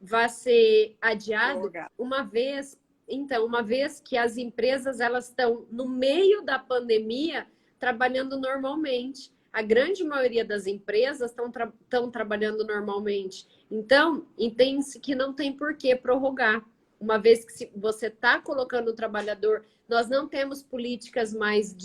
vai ser adiado, uma vez que as empresas elas estão no meio da pandemia trabalhando normalmente. A grande maioria das empresas estão trabalhando normalmente. Então, entende-se que não tem por que prorrogar. Uma vez que você está colocando o trabalhador, nós não temos políticas mais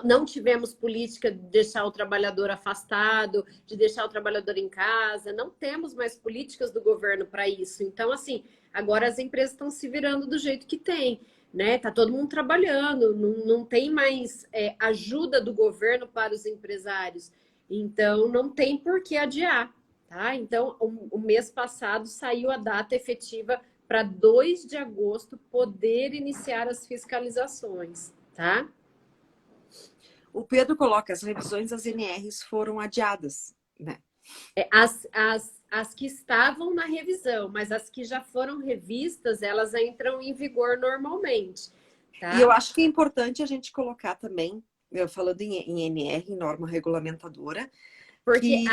não tivemos política de deixar o trabalhador afastado, de deixar o trabalhador em casa, não temos mais políticas do governo para isso. Então, assim, agora as empresas estão se virando do jeito que tem, né? Tá todo mundo trabalhando, não tem mais ajuda do governo para os empresários. Então, não tem por que adiar, tá? Então, o mês passado saiu a data efetiva para 2 de agosto poder iniciar as fiscalizações, tá? O Pedro coloca, as revisões das NRs foram adiadas, né? As que estavam na revisão, mas as que já foram revistas, elas entram em vigor normalmente, tá? E eu acho que é importante a gente colocar também, falando em NR, em norma regulamentadora, porque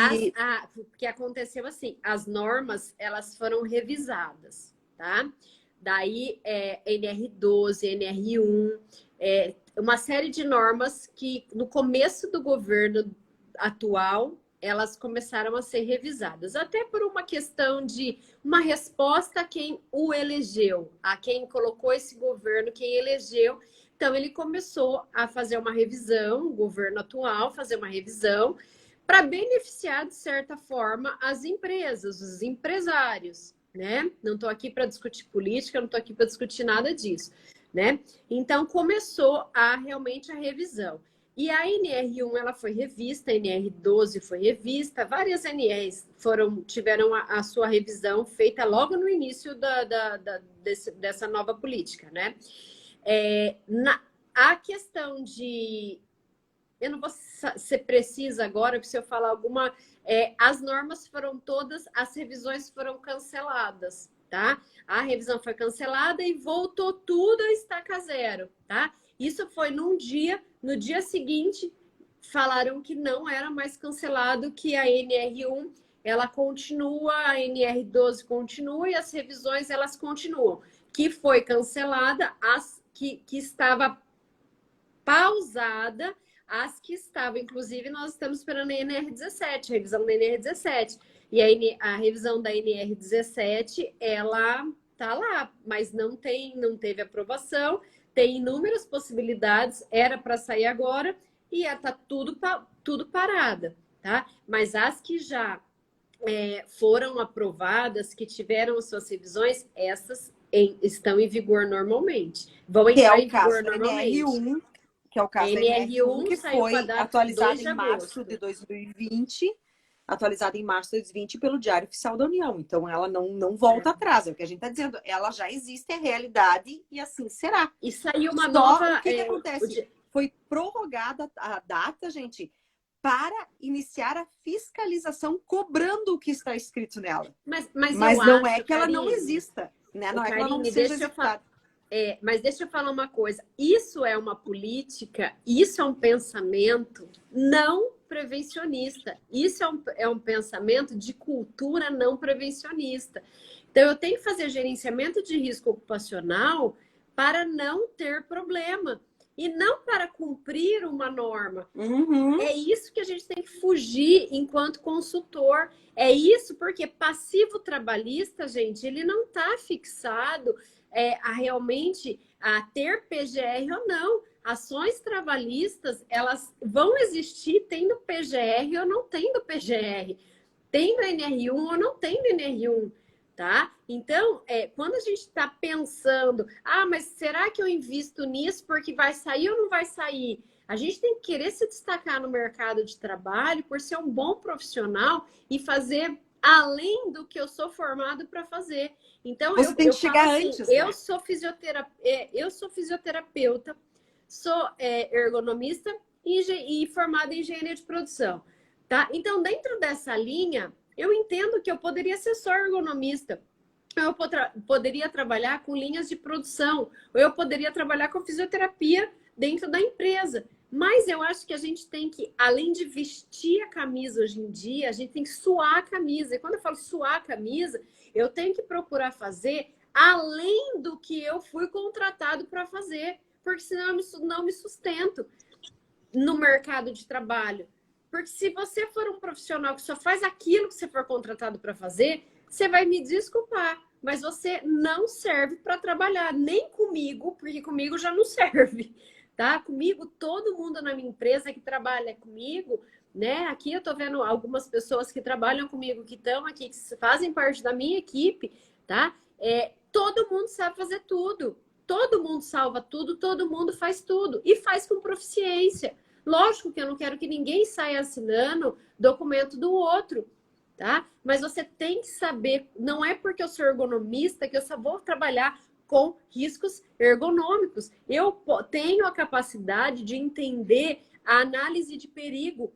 que aconteceu assim, as normas, elas foram revisadas, tá? Daí, NR12, NR1, uma série de normas que no começo do governo atual, elas começaram a ser revisadas, até por uma questão de uma resposta a quem o elegeu, a quem colocou esse governo, quem elegeu. Então, ele começou a fazer uma revisão, o governo atual fazer uma revisão, para beneficiar, de certa forma, as empresas, os empresários, né? Não estou aqui para discutir política, não estou aqui para discutir nada disso, né? Então, começou realmente a revisão. E a NR1 ela foi revista, a NR12 foi revista, várias NRs tiveram a sua revisão feita logo no início dessa nova política, né? A questão de... Eu não vou ser precisa agora, porque se eu falar alguma... as normas foram todas, as revisões foram canceladas, tá? A revisão foi cancelada e voltou tudo a estaca zero, tá? Isso foi num dia, no dia seguinte, falaram que não era mais cancelado, que a NR1, ela continua, a NR12 continua e as revisões, elas continuam. Que foi cancelada, as que estava pausada, as que estavam, inclusive, nós estamos esperando a NR17, a revisão da NR17. E a revisão da NR17, ela tá lá, mas não teve aprovação, tem inúmeras possibilidades, era para sair agora e está tudo parada, tá? Mas as que já foram aprovadas, que tiveram suas revisões, essas estão em vigor normalmente. Vão entrar em vigor normalmente. Que é o caso da NR1, que foi atualizada em março de 2020, atualizada em março de 2020 pelo Diário Oficial da União. Então, ela não volta atrás, é o que a gente está dizendo. Ela já existe, é realidade, e assim será. E saiu uma nova... O que acontece? Foi prorrogada a data, gente, para iniciar a fiscalização cobrando o que está escrito nela. Mas não é que ela não exista, né? Não é que ela não seja executada. Mas deixa eu falar uma coisa. Isso é uma política, isso é um pensamento não prevencionista. Isso é um pensamento de cultura não prevencionista. Então, eu tenho que fazer gerenciamento de risco ocupacional para não ter problema. E não para cumprir uma norma. Uhum. É isso que a gente tem que fugir enquanto consultor. É isso porque passivo trabalhista, gente, ele não está fixado realmente a ter PGR ou não. Ações trabalhistas, elas vão existir tendo PGR ou não tendo PGR. Tendo NR1 ou não tendo NR1. Tá? Então, quando a gente está pensando, mas será que eu invisto nisso porque vai sair ou não vai sair? A gente tem que querer se destacar no mercado de trabalho por ser um bom profissional e fazer além do que eu sou formado para fazer. Então, você tem que chegar assim, antes, né? eu sou fisioterapeuta, sou ergonomista e formada em engenharia de produção. Tá? Então, dentro dessa linha, eu entendo que eu poderia ser só ergonomista, eu poderia trabalhar com linhas de produção, ou eu poderia trabalhar com fisioterapia dentro da empresa. Mas eu acho que a gente tem que, além de vestir a camisa hoje em dia, a gente tem que suar a camisa. E quando eu falo suar a camisa, eu tenho que procurar fazer além do que eu fui contratado para fazer, porque senão eu não me sustento no mercado de trabalho. Porque se você for um profissional que só faz aquilo que você for contratado para fazer, você vai me desculpar, mas você não serve para trabalhar, nem comigo, porque comigo já não serve, tá? Comigo, todo mundo na minha empresa que trabalha comigo, né? Aqui eu tô vendo algumas pessoas que trabalham comigo, que estão aqui, que fazem parte da minha equipe, tá? Todo mundo sabe fazer tudo. todo mundo salva tudo, todo mundo faz tudo. E faz com proficiência. Lógico que eu não quero que ninguém saia assinando documento do outro, tá? Mas você tem que saber, não é porque eu sou ergonomista que eu só vou trabalhar com riscos ergonômicos. Eu tenho a capacidade de entender a análise de perigo.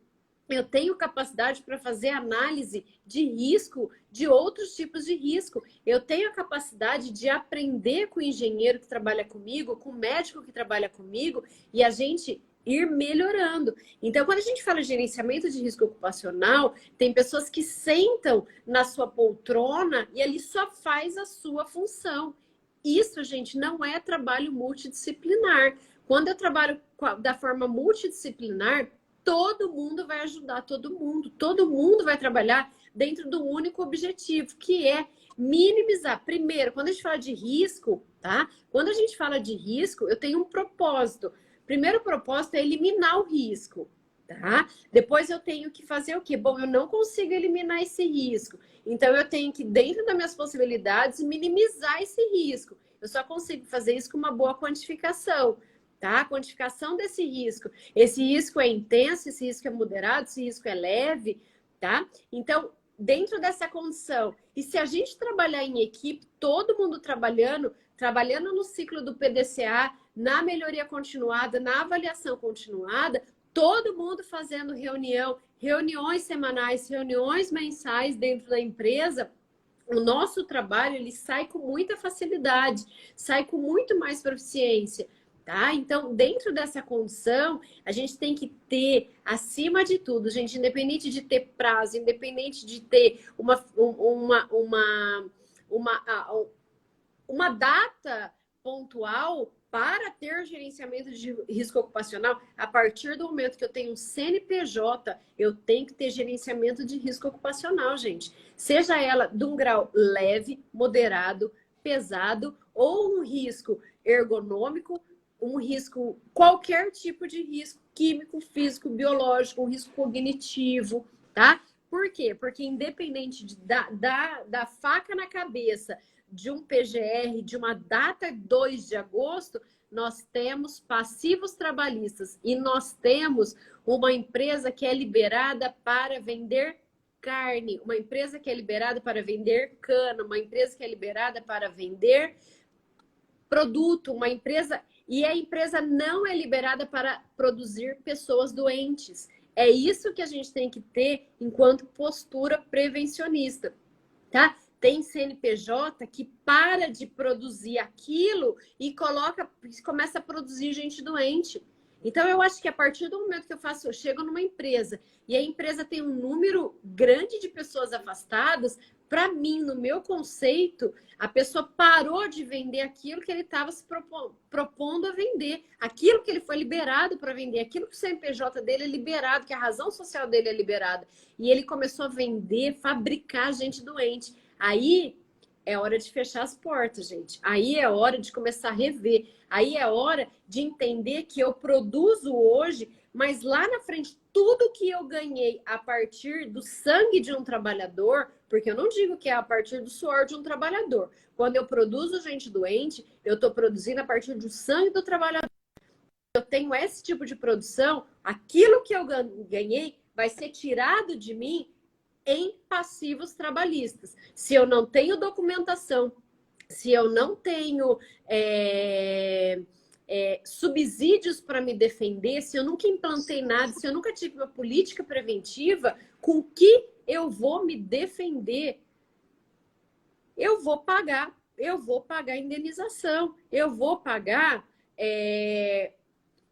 Eu tenho capacidade para fazer análise de risco, de outros tipos de risco. Eu tenho a capacidade de aprender com o engenheiro que trabalha comigo, com o médico que trabalha comigo, e a gente ir melhorando. Então, quando a gente fala de gerenciamento de risco ocupacional, tem pessoas que sentam na sua poltrona e ali só faz a sua função. Isso, gente, não é trabalho multidisciplinar. Quando eu trabalho da forma multidisciplinar, todo mundo vai ajudar todo mundo vai trabalhar dentro do único objetivo, que é minimizar. Primeiro, quando a gente fala de risco, tá? Quando a gente fala de risco, eu tenho um propósito. Primeiro propósito é eliminar o risco, tá? Depois eu tenho que fazer o quê? Bom, eu não consigo eliminar esse risco. Então eu tenho que, dentro das minhas possibilidades, minimizar esse risco. Eu só consigo fazer isso com uma boa quantificação, tá? A quantificação desse risco. Esse risco é intenso, esse risco é moderado, esse risco é leve, tá? Então, dentro dessa condição, e se a gente trabalhar em equipe, todo mundo trabalhando no ciclo do PDCA, na melhoria continuada, na avaliação continuada, todo mundo fazendo reuniões semanais, reuniões mensais dentro da empresa, o nosso trabalho ele sai com muita facilidade, sai com muito mais proficiência. Tá? Então, dentro dessa condição, a gente tem que ter, acima de tudo, gente, independente de ter prazo, independente de ter uma data pontual para ter gerenciamento de risco ocupacional, a partir do momento que eu tenho um CNPJ, eu tenho que ter gerenciamento de risco ocupacional, gente. Seja ela de um grau leve, moderado, pesado ou um risco ergonômico, um risco, qualquer tipo de risco químico, físico, biológico, um risco cognitivo, tá? Por quê? Porque independente da faca na cabeça, de um PGR, de uma data 2 de agosto, nós temos passivos trabalhistas e nós temos uma empresa que é liberada para vender carne, uma empresa que é liberada para vender cana, uma empresa que é liberada para vender produto, uma empresa... E a empresa não é liberada para produzir pessoas doentes. É isso que a gente tem que ter enquanto postura prevencionista, tá? Tem CNPJ que para de produzir aquilo e começa a produzir gente doente. Então, eu acho que a partir do momento que eu chego numa empresa e a empresa tem um número grande de pessoas afastadas, para mim, no meu conceito, a pessoa parou de vender aquilo que ele estava se propondo a vender, aquilo que ele foi liberado para vender, aquilo que o CNPJ dele é liberado, que a razão social dele é liberada. E ele começou a vender, fabricar gente doente. Aí é hora de fechar as portas, gente. Aí é hora de começar a rever. Aí é hora de entender que eu produzo hoje, mas lá na frente, tudo que eu ganhei a partir do sangue de um trabalhador, porque eu não digo que é a partir do suor de um trabalhador. Quando eu produzo gente doente, eu estou produzindo a partir do sangue do trabalhador. Eu tenho esse tipo de produção, aquilo que eu ganhei vai ser tirado de mim em passivos trabalhistas. Se eu não tenho documentação, se eu não tenho subsídios para me defender, se eu nunca implantei nada, se eu nunca tive uma política preventiva, com que eu vou me defender? Eu vou pagar indenização, eu vou pagar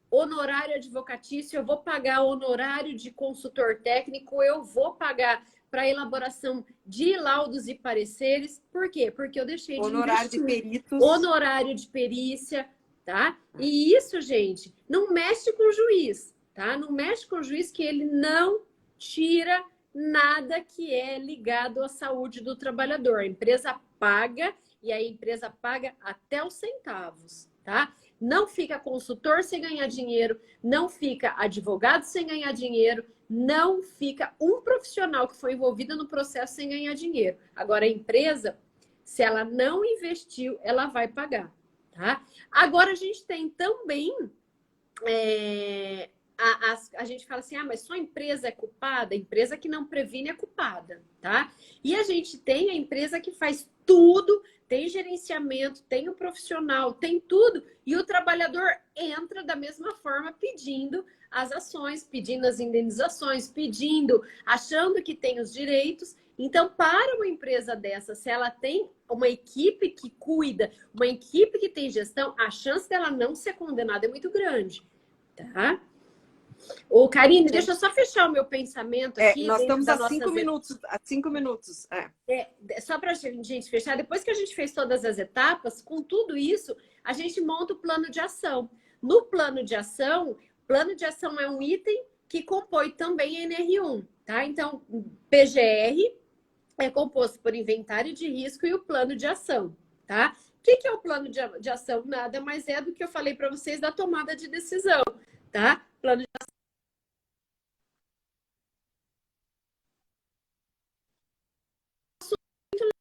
honorário advocatício, eu vou pagar honorário de consultor técnico, eu vou pagar para elaboração de laudos e pareceres. Por quê? Porque eu deixei de honorário investir. De peritos. Honorário de perícia, tá? E isso, gente, não mexe com o juiz, tá? Não mexe com o juiz, que ele não tira nada que é ligado à saúde do trabalhador. A empresa paga, e a empresa paga até os centavos, tá? Não fica consultor sem ganhar dinheiro, não fica advogado sem ganhar dinheiro, não fica um profissional que foi envolvido no processo sem ganhar dinheiro. Agora, a empresa, se ela não investiu, ela vai pagar. tá? Agora a gente tem também a gente fala assim, mas só a empresa é culpada? A empresa que não previne é culpada, tá? E a gente tem a empresa que faz tudo, tem gerenciamento, tem o profissional, tem tudo, e o trabalhador entra da mesma forma pedindo as ações, pedindo as indenizações, pedindo, achando que tem os direitos. Então, para uma empresa dessa, se ela tem uma equipe que cuida, uma equipe que tem gestão, a chance dela não ser condenada é muito grande, tá? Ô, Karine, deixa eu só fechar o meu pensamento aqui. Nós estamos das a 5 nossas... minutos. A 5 minutos. Só para a gente fechar, depois que a gente fez todas as etapas, com tudo isso, a gente monta o plano de ação. No plano de ação é um item que compõe também a NR1, tá? Então, PGR é composto por inventário de risco e o plano de ação, tá? O que é o plano de ação? Nada mais é do que eu falei para vocês da tomada de decisão, tá? Plano de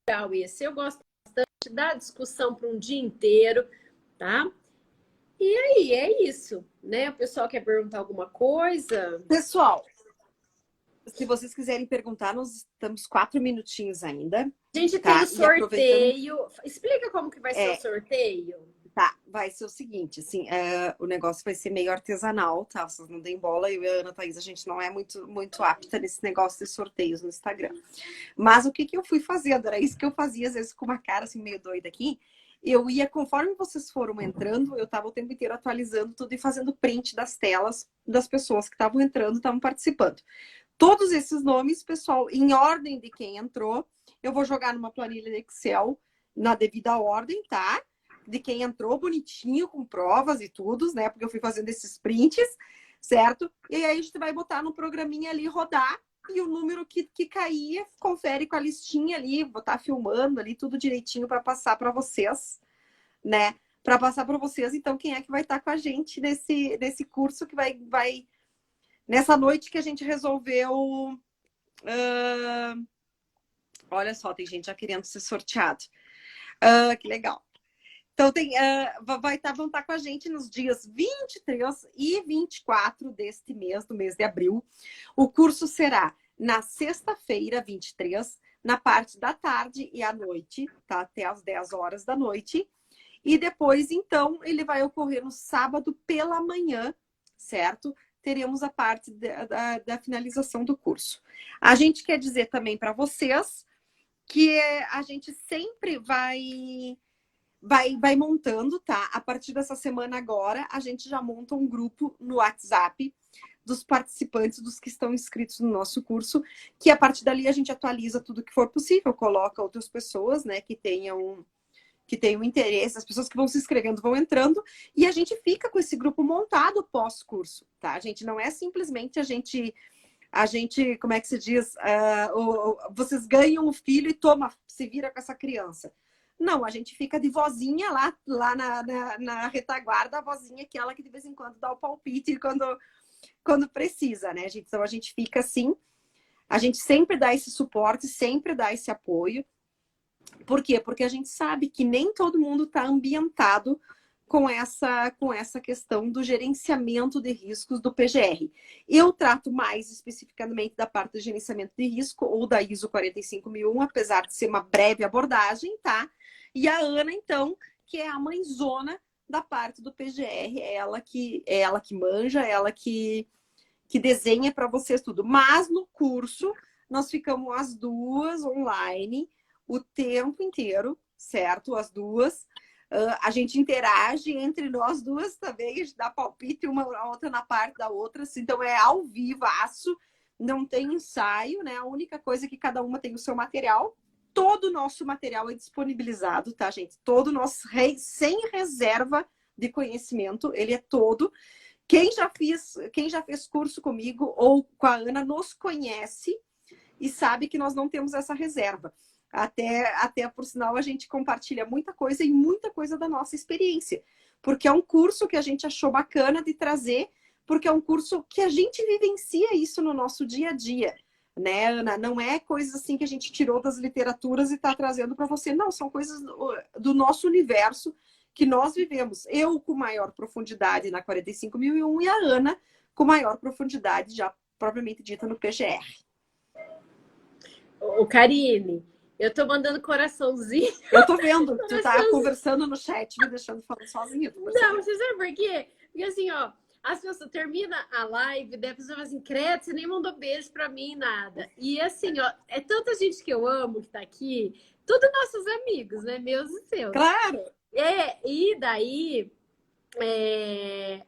legal esse. Eu gosto bastante da discussão para um dia inteiro, tá? E aí, é isso, né? O pessoal quer perguntar alguma coisa? Pessoal, se vocês quiserem perguntar, nós estamos 4 minutinhos ainda. A gente tá? tem o sorteio. Explica como que vai ser o sorteio. Tá, vai ser o seguinte, assim, o negócio vai ser meio artesanal, tá? Vocês não deem bola, eu e a Ana Thaís, a gente não é muito apta nesse negócio de sorteios no Instagram. Mas o que eu fui fazendo? Era isso que eu fazia, às vezes, com uma cara assim, meio doida aqui. Eu ia, conforme vocês foram entrando, eu tava o tempo inteiro atualizando tudo e fazendo print das telas das pessoas que estavam entrando, estavam participando. Todos esses nomes, pessoal, em ordem de quem entrou, eu vou jogar numa planilha de Excel, na devida ordem, tá? De quem entrou bonitinho, com provas e tudo, né? Porque eu fui fazendo esses prints, certo? E aí a gente vai botar no programinha ali, rodar, e o número que caía, confere com a listinha ali, vou estar filmando ali tudo direitinho para passar para vocês, né? Para passar para vocês, então, quem é que vai estar com a gente nesse curso que vai nessa noite que a gente resolveu. Olha só, tem gente já querendo ser sorteado. Que legal. Então, vão estar com a gente nos dias 23 e 24 deste mês, do mês de abril. O curso será na sexta-feira, 23, na parte da tarde e à noite, tá? Até às 10 horas da noite. E depois, então, ele vai ocorrer no sábado pela manhã, certo? Teremos a parte da finalização do curso. A gente quer dizer também para vocês que a gente sempre vai montando, tá? A partir dessa semana agora, a gente já monta um grupo no WhatsApp dos participantes, dos que estão inscritos no nosso curso, que a partir dali a gente atualiza tudo que for possível, coloca outras pessoas, né, que tenham interesse, as pessoas que vão se inscrevendo vão entrando, e a gente fica com esse grupo montado pós-curso, tá? A gente não é simplesmente a gente, como é que se diz? Vocês ganham o filho e se vira com essa criança. Não, a gente fica de vozinha lá na retaguarda, a vozinha aquela que de vez em quando dá o palpite quando precisa, né, gente? Então a gente fica assim, a gente sempre dá esse suporte, sempre dá esse apoio. Por quê? Porque a gente sabe que nem todo mundo está ambientado com essa questão do gerenciamento de riscos do PGR. Eu trato mais especificamente da parte do gerenciamento de risco ou da ISO 45001, apesar de ser uma breve abordagem, tá? E a Ana, então, que é a mãezona da parte do PGR, é ela que manja, ela que desenha para vocês tudo. Mas no curso, nós ficamos as duas online o tempo inteiro, certo? As duas. A gente interage entre nós duas também, a gente dá palpite uma a outra na parte da outra, assim, então é ao vivaço, não tem ensaio, né? A única coisa é que cada uma tem o seu material. Todo o nosso material é disponibilizado, tá, gente? Todo o nosso, sem reserva de conhecimento, ele é todo. Quem já fez curso comigo ou com a Ana nos conhece e sabe que nós não temos essa reserva. Até por sinal, a gente compartilha muita coisa e muita coisa da nossa experiência. Porque é um curso que a gente achou bacana de trazer, porque é um curso que a gente vivencia isso no nosso dia a dia. Né, Ana? Não é coisa assim que a gente tirou das literaturas e está trazendo para você. Não, são coisas do nosso universo que nós vivemos. Eu com maior profundidade na 45.001 e a Ana com maior profundidade, já propriamente dita, no PGR. Ô, Karine, eu tô mandando coraçãozinho. Eu tô vendo, tu tá conversando no chat, me deixando falando sozinha. Não, você sabe por quê? Porque assim, ó, as pessoas terminam a live, daí a pessoa fala assim, credo, você nem mandou beijo pra mim, nada. E assim, ó, é tanta gente que eu amo que tá aqui, tudo nossos amigos, né? Meus e seus. Claro! E daí,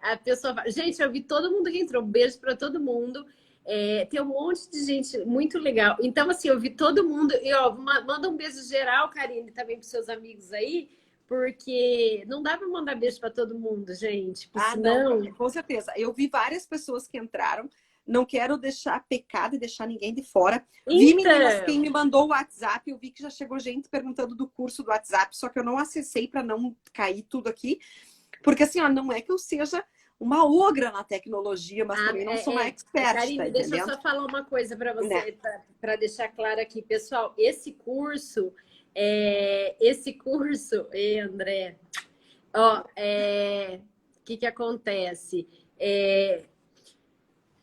a pessoa fala, gente, eu vi todo mundo que entrou, beijo pra todo mundo. Tem um monte de gente muito legal. Então, assim, eu vi todo mundo. E, ó, manda um beijo geral, Karine, também pros seus amigos aí. Porque não dá para mandar beijo para todo mundo, gente. Senão... não, com certeza. Eu vi várias pessoas que entraram. Não quero deixar pecado e deixar ninguém de fora. Então... Vi, meninas, quem me mandou o WhatsApp. Eu vi que já chegou gente perguntando do curso do WhatsApp, só que eu não acessei para não cair tudo aqui. Porque, assim, ó, não é que eu seja uma ogra na tecnologia, mas também não sou uma expert. Karine, tá, deixa eu só falar uma coisa para você, para deixar claro aqui, pessoal. Esse curso, André, ó, que acontece?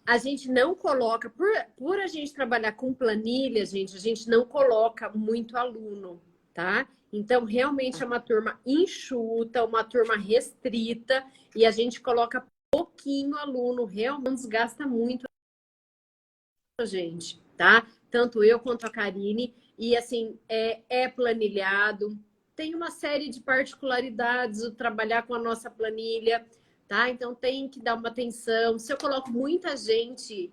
A gente não coloca, por a gente trabalhar com planilha, gente, a gente não coloca muito aluno, tá? Então, realmente é uma turma enxuta, uma turma restrita, e a gente coloca pouquinho aluno, realmente desgasta muito a gente, tá? Tanto eu quanto a Karine, e assim, é planilhado, tem uma série de particularidades o trabalhar com a nossa planilha, tá? Então tem que dar uma atenção. Se eu coloco muita gente,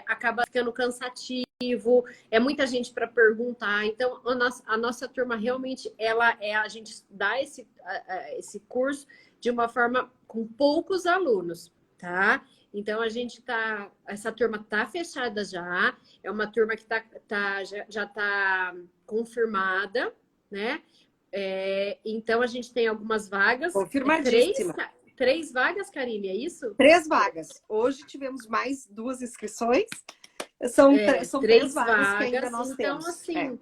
acaba ficando cansativo, é muita gente para perguntar. Então a nossa turma realmente a gente dá esse curso de uma forma com poucos alunos, tá? Então essa turma tá fechada já, é uma turma que já tá confirmada, né? Então a gente tem algumas vagas. Confirmadíssima. 3 vagas, Karine, é isso? 3 vagas. Hoje tivemos mais 2 inscrições. São 3 vagas que ainda nós temos. Então, assim,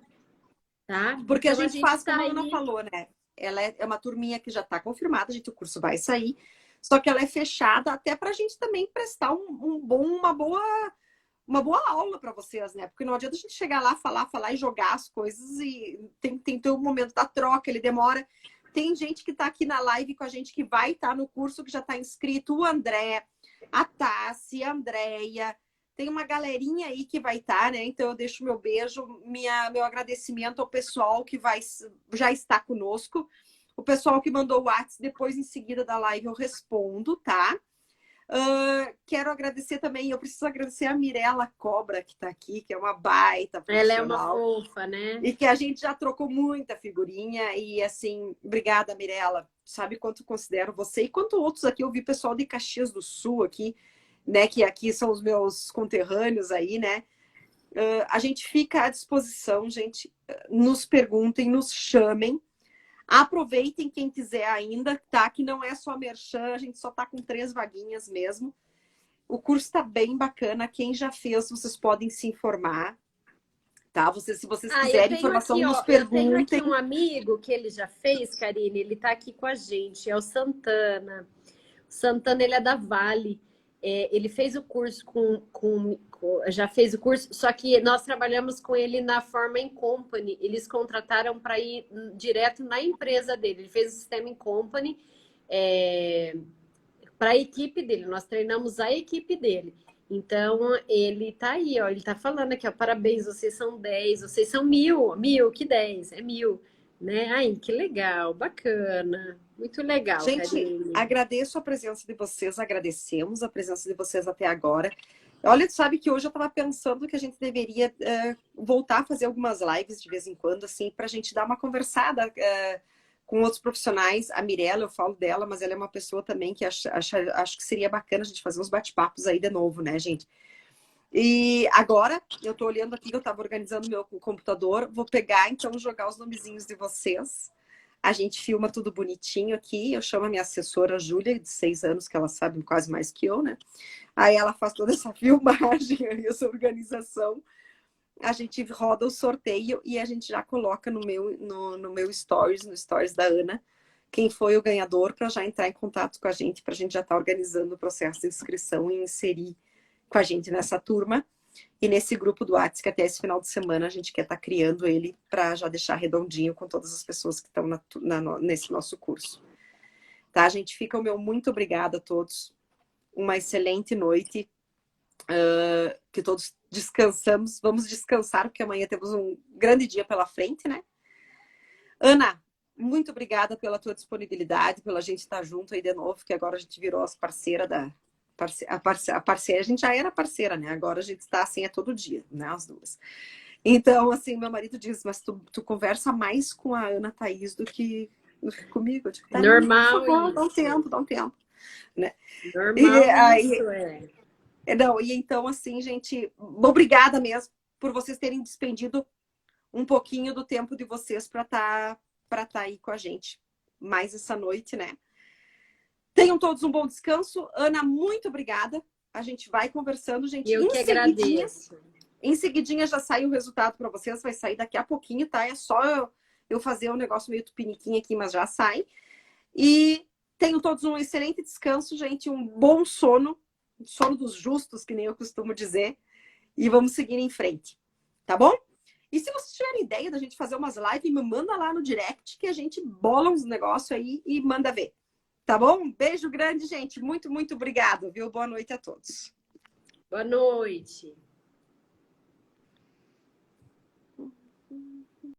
tá? Porque então, a gente faz, como a Ana aí... falou, né? Ela é uma turminha que já está confirmada, o curso vai sair. Só que ela é fechada até para a gente também prestar uma boa aula para vocês, né? Porque não adianta a gente chegar lá, falar e jogar as coisas e tem que ter o momento da troca, ele demora. Tem gente que está aqui na live com a gente que vai estar no curso, que já está inscrito, o André, a Tassi, a Andréia. Tem uma galerinha aí que vai estar, né? Então eu deixo meu beijo, meu agradecimento ao pessoal que já está conosco. O pessoal que mandou o WhatsApp, depois em seguida da live eu respondo, tá? Quero agradecer também, eu preciso agradecer a Mirella Cobra, que está aqui, que é uma baita profissional. Ela é uma fofa, né? E que a gente já trocou muita figurinha. E assim, obrigada, Mirella. Sabe quanto considero você e quanto outros aqui. Eu vi pessoal de Caxias do Sul aqui, né? Que aqui são os meus conterrâneos aí, né? A gente fica à disposição, gente. Nos perguntem, nos chamem. Aproveitem quem quiser ainda, tá? Que não é só merchan, a gente só tá com 3 vaguinhas mesmo. O curso tá bem bacana. Quem já fez, vocês podem se informar, tá? Se vocês quiserem informação, nos perguntem. Eu tenho aqui um amigo que ele já fez, Karine, ele tá aqui com a gente, é o Santana. O Santana, ele é da Vale. Ele fez o curso já fez o curso, só que nós trabalhamos com ele na forma in company. Eles contrataram para ir direto na empresa dele. Ele fez o sistema in company para a equipe dele. Nós treinamos a equipe dele. Então, ele tá aí, ó. Ele tá falando aqui, ó. Parabéns, vocês são 10, vocês são 1.000, que 10? É 1.000, né? Ai, que legal, bacana. Muito legal, gente, Karine. Agradeço a presença de vocês, agradecemos a presença de vocês até agora. Olha, tu sabe que hoje eu estava pensando que a gente deveria voltar a fazer algumas lives de vez em quando, assim, para a gente dar uma conversada com outros profissionais. A Mirella, eu falo dela, mas ela é uma pessoa também que acho que seria bacana a gente fazer uns bate-papos aí de novo, né, gente? E agora, eu estou olhando aqui, eu estava organizando meu computador, vou pegar, então, jogar os nomezinhos de vocês. A gente filma tudo bonitinho aqui. Eu chamo a minha assessora, Júlia, de 6 anos, que ela sabe quase mais que eu, né? Aí ela faz toda essa filmagem, essa organização. A gente roda o sorteio e a gente já coloca no meu stories, no stories da Ana, quem foi o ganhador para já entrar em contato com a gente, para a gente já estar organizando o processo de inscrição e inserir com a gente nessa turma. E nesse grupo do WhatsApp, que até esse final de semana a gente quer estar criando ele para já deixar redondinho com todas as pessoas que estão nesse nosso curso. Tá, gente? Fica o meu muito obrigada a todos. Uma excelente noite. Que todos descansamos. Vamos descansar, porque amanhã temos um grande dia pela frente, né? Ana, muito obrigada pela tua disponibilidade, pela gente estar junto aí de novo, que agora a gente virou as parceiras da... A parceira, a gente já era parceira, né? Agora a gente está assim, é todo dia, né? As duas. Então, assim, meu marido diz, mas tu conversa mais com a Ana Thaís do que comigo. Eu digo, tá, Normal, por favor, isso. dá um tempo. Né? Normal isso, Não, e então, assim, gente, obrigada mesmo por vocês terem despendido um pouquinho do tempo de vocês para tá aí com a gente mais essa noite, né? Tenham todos um bom descanso. Ana, muito obrigada. A gente vai conversando, gente. Eu que agradeço. Em seguidinha já sai o resultado para vocês. Vai sair daqui a pouquinho, tá? É só eu fazer um negócio meio tupiniquim aqui, mas já sai. E tenham todos um excelente descanso, gente. Um bom sono. Sono dos justos, que nem eu costumo dizer. E vamos seguir em frente. Tá bom? E se vocês tiverem ideia da gente fazer umas lives, me manda lá no direct que a gente bola uns negócios aí e manda ver. Tá bom? Um beijo grande, gente. Muito, muito obrigado, viu? Boa noite a todos. Boa noite.